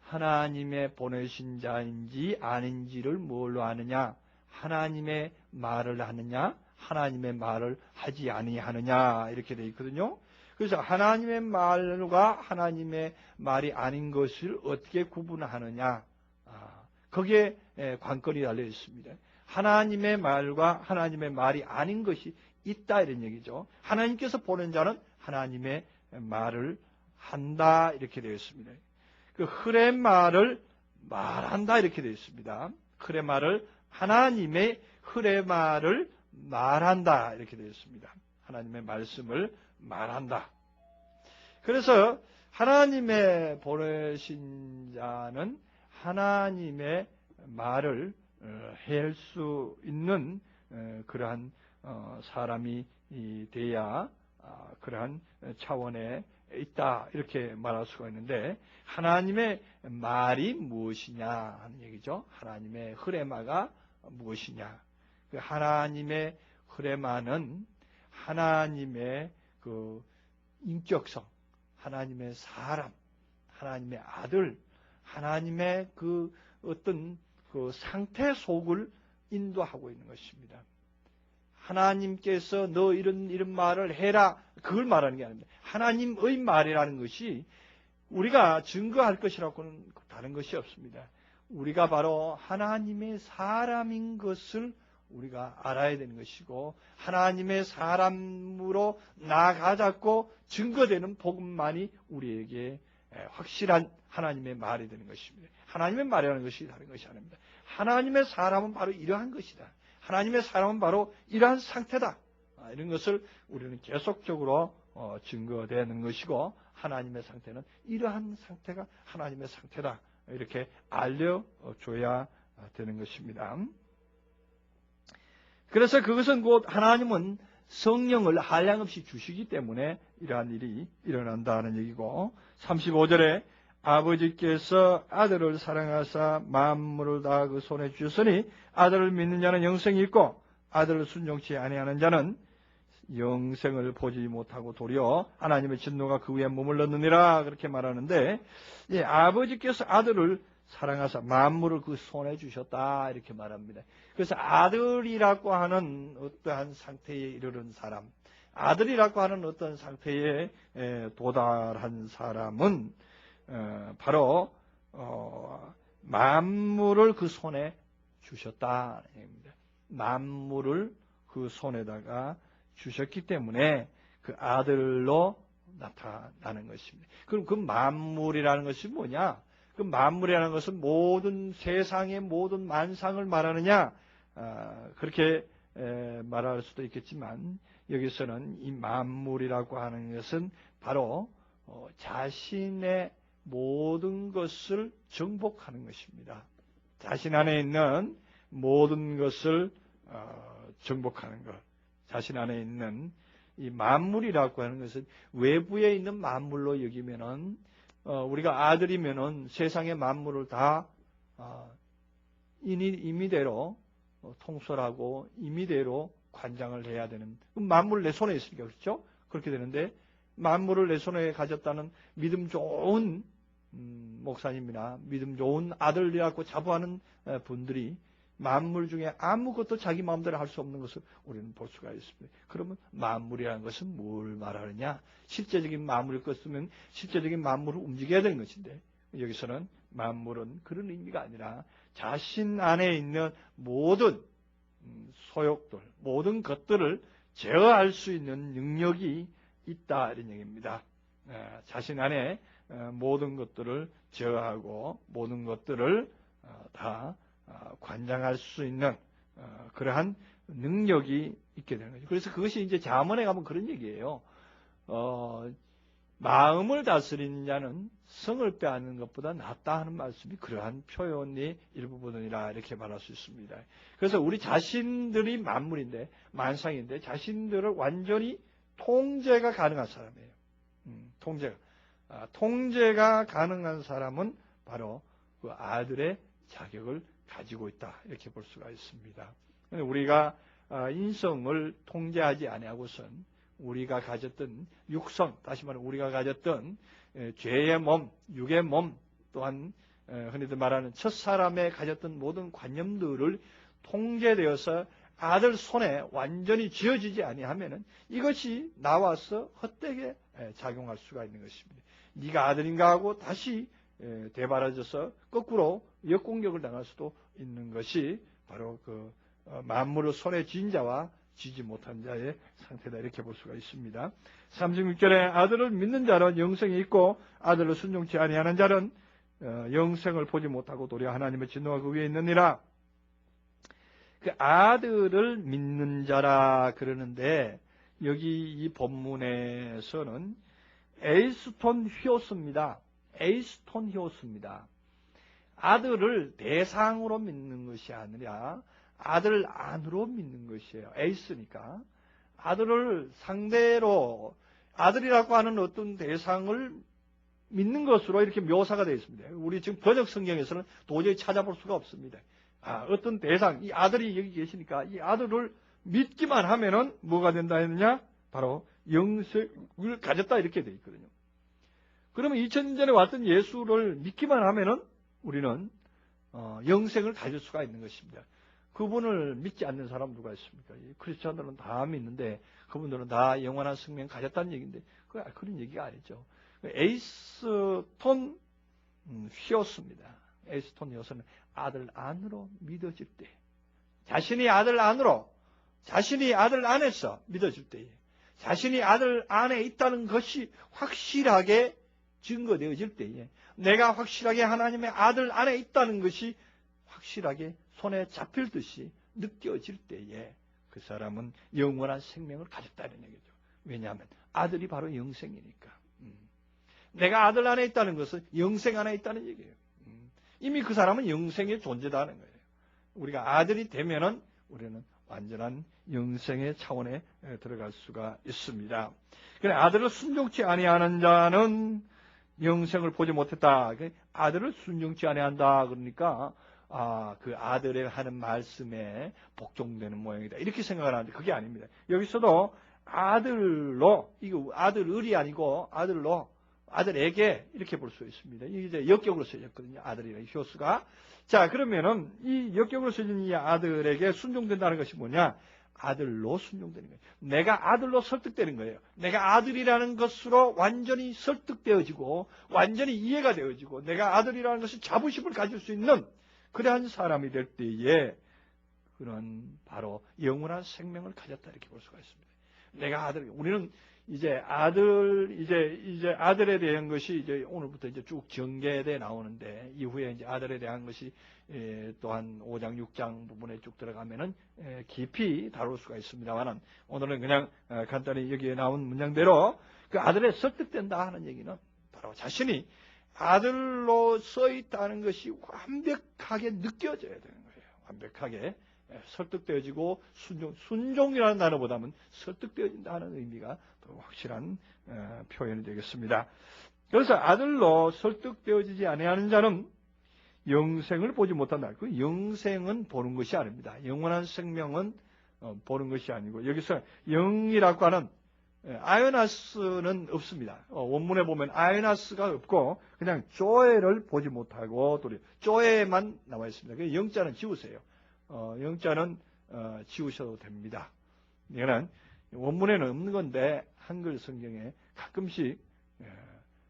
하나님의 보내신 자인지 아닌지를 뭘로 아느냐? 하나님의 말을 하느냐? 하나님의 말을 하지 아니하느냐? 이렇게 되어 있거든요. 그래서 하나님의 말과 하나님의 말이 아닌 것을 어떻게 구분하느냐? 거기에 관건이 달려 있습니다. 하나님의 말과 하나님의 말이 아닌 것이 있다 이런 얘기죠. 하나님께서 보낸 자는 하나님의 말을 한다 이렇게 되어 있습니다. 그 흘의 말을 말한다 이렇게 되어 있습니다. 흘의 말을 하나님의 흘의 말을 말한다 이렇게 되어 있습니다. 하나님의 말씀을 말한다. 그래서 하나님의 보내신 자는 하나님의 말을 할 수 있는 그러한 사람이 돼야 그러한 차원에 있다 이렇게 말할 수가 있는데, 하나님의 말이 무엇이냐 하는 얘기죠. 하나님의 흐레마가 무엇이냐. 그 하나님의 흐레마는 하나님의 그 인격성, 하나님의 사람, 하나님의 아들, 하나님의 그 어떤 그 상태 속을 인도하고 있는 것입니다. 하나님께서 너 이런 말을 해라, 그걸 말하는 게 아닙니다. 하나님의 말이라는 것이 우리가 증거할 것이라고는 다른 것이 없습니다. 우리가 바로 하나님의 사람인 것을 우리가 알아야 되는 것이고, 하나님의 사람으로 나아가자고 증거되는 복음만이 우리에게 확실한 하나님의 말이 되는 것입니다. 하나님의 말이라는 것이 다른 것이 아닙니다. 하나님의 사람은 바로 이러한 것이다. 하나님의 사람은 바로 이러한 상태다. 이런 것을 우리는 계속적으로 증거되는 것이고, 하나님의 상태는 이러한 상태가 하나님의 상태다. 이렇게 알려줘야 되는 것입니다. 그래서 그것은 곧 하나님은 성령을 한량없이 주시기 때문에 이러한 일이 일어난다는 얘기고, 35절에 아버지께서 아들을 사랑하사 만물을 다 그 손에 주셨으니 아들을 믿는 자는 영생이 있고 아들을 순종치 아니하는 자는 영생을 보지 못하고 도리어 하나님의 진노가 그 위에 머물렀느니라 그렇게 말하는데, 아버지께서 아들을 사랑하사 만물을 그 손에 주셨다 이렇게 말합니다. 그래서 아들이라고 하는 어떠한 상태에 이르는 사람, 아들이라고 하는 어떤 상태에 도달한 사람은 바로 만물을 그 손에 주셨다. 만물을 그 손에다가 주셨기 때문에 그 아들로 나타나는 것입니다. 그럼 그 만물이라는 것이 뭐냐? 그 만물이라는 것은 모든 세상의 모든 만상을 말하느냐? 그렇게 말할 수도 있겠지만, 여기서는 이 만물이라고 하는 것은 바로 자신의 모든 것을 정복하는 것입니다. 자신 안에 있는 모든 것을 정복하는 것. 자신 안에 있는 이 만물이라고 하는 것은 외부에 있는 만물로 여기면은 우리가 아들이면은 세상의 만물을 다 임의대로 통솔하고 임의대로 관장을 해야 되는, 만물 내 손에 있으니까 그렇죠? 그렇게 되는데, 만물을 내 손에 가졌다는 믿음 좋은 목사님이나 믿음 좋은 아들이라고 자부하는 분들이 만물 중에 아무것도 자기 마음대로 할 수 없는 것을 우리는 볼 수가 있습니다. 그러면 만물이라는 것은 뭘 말하느냐? 실제적인 만물일 것이면 실제적인 만물을 움직여야 되는 것인데, 여기서는 만물은 그런 의미가 아니라 자신 안에 있는 모든 소욕들, 모든 것들을 제어할 수 있는 능력이 있다 이런 얘기입니다. 자신 안에 모든 것들을 제어하고 모든 것들을 다 관장할 수 있는 그러한 능력이 있게 되는 거죠. 그래서 그것이 이제 잠언에 가면 그런 얘기예요. 마음을 다스리는 자는 성을 빼앗는 것보다 낫다 하는 말씀이 그러한 표현이 일부분이라 이렇게 말할 수 있습니다. 그래서 우리 자신들이 만물인데, 만상인데 자신들을 완전히 통제가 가능한 사람이에요. 통제가 가능한 사람은 바로 그 아들의 자격을 가지고 있다 이렇게 볼 수가 있습니다. 우리가 인성을 통제하지 아니하고선 우리가 가졌던 육성, 다시 말하면 우리가 가졌던 죄의 몸, 육의 몸 또한 흔히들 말하는 첫사람에 가졌던 모든 관념들을 통제되어서 아들 손에 완전히 쥐어지지 아니하면은 이것이 나와서 헛되게 작용할 수가 있는 것입니다. 네가 아들인가 하고 다시 되바라져서 거꾸로 역공격을 당할 수도 있는 것이 바로 그 만물을 손에 쥔 자와 쥐지 못한 자의 상태다, 이렇게 볼 수가 있습니다. 36절에 아들을 믿는 자는 영생이 있고 아들을 순종치 아니하는 자는 영생을 보지 못하고 도리어 하나님의 진노가 그 위에 있느니라. 그 아들을 믿는 자라 그러는데 여기 이 본문에서는 에이스톤 히오스입니다. 에이스톤 히오스입니다. 아들을 대상으로 믿는 것이 아니라 아들 안으로 믿는 것이에요. 에이스니까. 아들을 상대로 아들이라고 하는 어떤 대상을 믿는 것으로 이렇게 묘사가 되어 있습니다. 우리 지금 번역 성경에서는 도저히 찾아볼 수가 없습니다. 어떤 대상, 이 아들이 여기 계시니까 이 아들을 믿기만 하면은 뭐가 된다 했느냐? 바로 영생을 가졌다, 이렇게 되어 있거든요. 그러면 2000년 전에 왔던 예수를 믿기만 하면은 우리는 영생을 가질 수가 있는 것입니다. 그분을 믿지 않는 사람 누가 있습니까? 크리스천들은 다 믿는데 그분들은 다 영원한 생명 가졌다는 얘기인데 그런 얘기가 아니죠. 에이스톤 휘어스입니다. 에이스톤 휘어스는 아들 안으로 믿어질 때, 자신이 아들 안으로, 자신이 아들 안에서 믿어질 때에, 자신이 아들 안에 있다는 것이 확실하게 증거되어질 때에, 내가 확실하게 하나님의 아들 안에 있다는 것이 확실하게 손에 잡힐 듯이 느껴질 때에 그 사람은 영원한 생명을 가졌다는 얘기죠. 왜냐하면 아들이 바로 영생이니까. 내가 아들 안에 있다는 것은 영생 안에 있다는 얘기예요. 이미 그 사람은 영생의 존재다는 거예요. 우리가 아들이 되면은 우리는 완전한 영생의 차원에 들어갈 수가 있습니다. 그래, 아들을 순종치 아니하는 자는 영생을 보지 못했다. 아들을 순종치 아니한다. 그러니까 그 아들의 하는 말씀에 복종되는 모양이다, 이렇게 생각을 하는데 그게 아닙니다. 여기서도 아들로, 이거 아들을이 아니고 아들로, 아들에게 이렇게 볼 수 있습니다. 이게 이제 역격으로 쓰여졌거든요. 아들이라는 효수가. 자, 그러면은 이 역격으로 쓰여진 이 아들에게 순종된다는 것이 뭐냐? 아들로 순종되는 거예요. 내가 아들로 설득되는 거예요. 내가 아들이라는 것으로 완전히 설득되어지고 완전히 이해가 되어지고 내가 아들이라는 것이 자부심을 가질 수 있는 그러한 사람이 될 때에 그런 바로 영원한 생명을 가졌다, 이렇게 볼 수가 있습니다. 내가 아들, 우리는 이제 아들에 대한 것이 이제 오늘부터 이제 쭉 전개돼 나오는데 이후에 이제 아들에 대한 것이 또한 5장, 6장 부분에 쭉 들어가면은 깊이 다룰 수가 있습니다만은 오늘은 그냥 간단히 여기에 나온 문장대로 그 아들에 설득된다 하는 얘기는 바로 자신이 아들로 써 있다는 것이 완벽하게 느껴져야 되는 거예요. 완벽하게 설득되어지고 순종이라는 단어보다는 설득되어진다는 의미가 더 확실한 표현이 되겠습니다. 그래서 아들로 설득되어지지 아니하는 자는 영생을 보지 못한다. 그 영생은 보는 것이 아닙니다. 영원한 생명은 보는 것이 아니고 여기서 영이라고 하는 아요나스는 없습니다. 원문에 보면 아요나스가 없고 그냥 조에를 보지 못하고 또 조에만 나와 있습니다. 그 영자는 지우세요. 영자는 지우셔도 됩니다. 이거는 원문에는 없는 건데 한글 성경에 가끔씩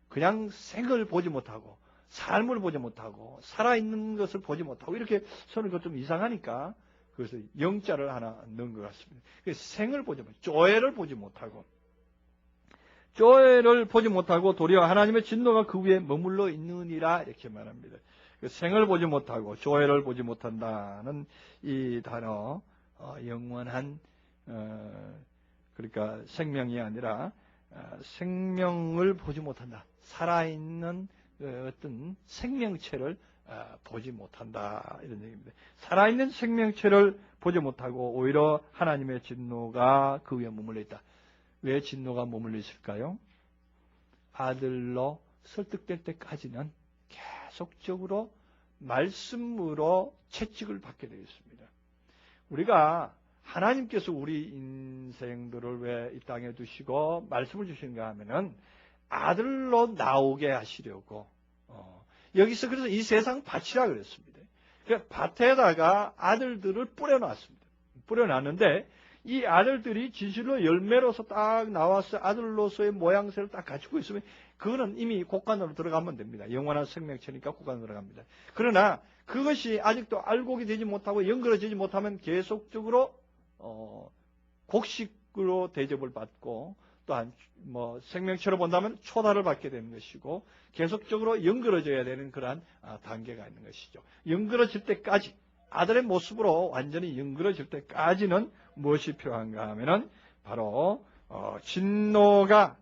그냥 생을 보지 못하고 삶을 보지 못하고 살아있는 것을 보지 못하고 이렇게 써는 것 좀 이상하니까 그래서 영자를 하나 넣은 것 같습니다. 생을 보지 못하고 조에를 보지 못하고 조에를 보지 못하고 도리어 하나님의 진노가 그 위에 머물러 있느니라, 이렇게 말합니다. 생을 보지 못하고 조에를 보지 못한다는 이 단어, 영원한 그러니까 생명이 아니라 생명을 보지 못한다. 살아있는 어떤 생명체를 보지 못한다, 이런 얘기입니다. 살아있는 생명체를 보지 못하고 오히려 하나님의 진노가 그 위에 머물러 있다. 왜 진노가 머물러 있을까요? 아들로 설득될 때까지는 계속적으로 말씀으로 채찍을 받게 되겠습니다. 우리가 하나님께서 우리 인생들을 왜 이 땅에 두시고 말씀을 주시는가 하면은 아들로 나오게 하시려고 여기서 그래서 이 세상 밭이라 그랬습니다. 그러니까 밭에다가 아들들을 뿌려놨습니다. 뿌려놨는데 이 아들들이 진실로 열매로서 딱 나와서 아들로서의 모양새를 딱 가지고 있으면 그거는 이미 곡간으로 들어가면 됩니다. 영원한 생명체니까 곡간으로 들어갑니다. 그러나 그것이 아직도 알곡이 되지 못하고 연결되지 못하면 계속적으로 곡식으로 대접을 받고 또한 생명체로 본다면 초달을 받게 되는 것이고 계속적으로 연결어져야 되는 그러한 단계가 있는 것이죠. 연결어질 때까지 아들의 모습으로 완전히 연결어질 때까지는 무엇이 필요한가 하면은 바로 진노가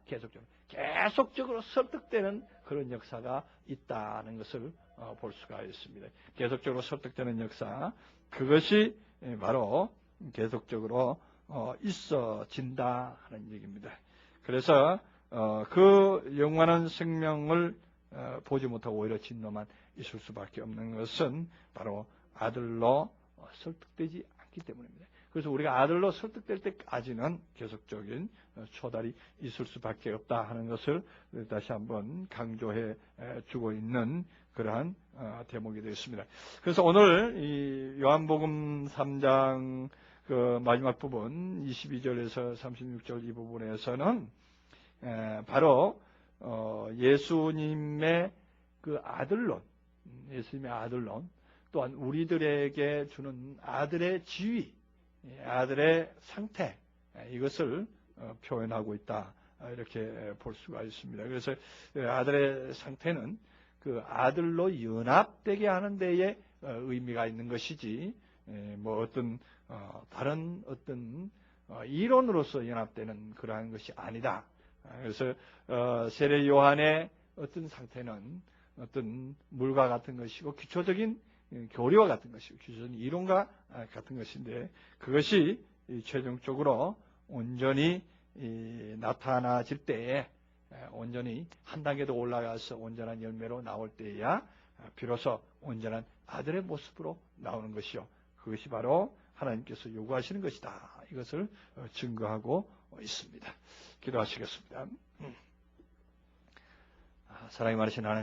계속적으로 설득되는 그런 역사가 있다는 것을 볼 수가 있습니다. 계속적으로 설득되는 역사, 그것이 바로 계속적으로 있어진다 하는 얘기입니다. 그래서 그 영원한 생명을 보지 못하고 오히려 진노만 있을 수밖에 없는 것은 바로 아들로 설득되지 않기 때문입니다. 그래서 우리가 아들로 설득될 때까지는 계속적인 초달이 있을 수밖에 없다 하는 것을 다시 한번 강조해 주고 있는 그러한 대목이 되었습니다. 그래서 오늘 이 요한복음 3장 그 마지막 부분 22절에서 36절 이 부분에서는 바로 예수님의 그 아들론, 예수님의 아들론, 또한 우리들에게 주는 아들의 지위, 아들의 상태, 이것을 표현하고 있다, 이렇게 볼 수가 있습니다. 그래서 아들의 상태는 그 아들로 연합되게 하는 데에 의미가 있는 것이지 다른 어떤 이론으로서 연합되는 그러한 것이 아니다. 그래서 세례 요한의 어떤 상태는 어떤 물과 같은 것이고 기초적인 교리와 같은 것이고 기초적인 이론과 같은 것인데 그것이 최종적으로 온전히 나타나질 때에 온전히 한 단계 더 올라가서 온전한 열매로 나올 때에야 비로소 온전한 아들의 모습으로 나오는 것이요. 그것이 바로 하나님께서 요구하시는 것이다. 이것을 증거하고 있습니다. 기도하시겠습니다. 사랑이 많으신 하나님,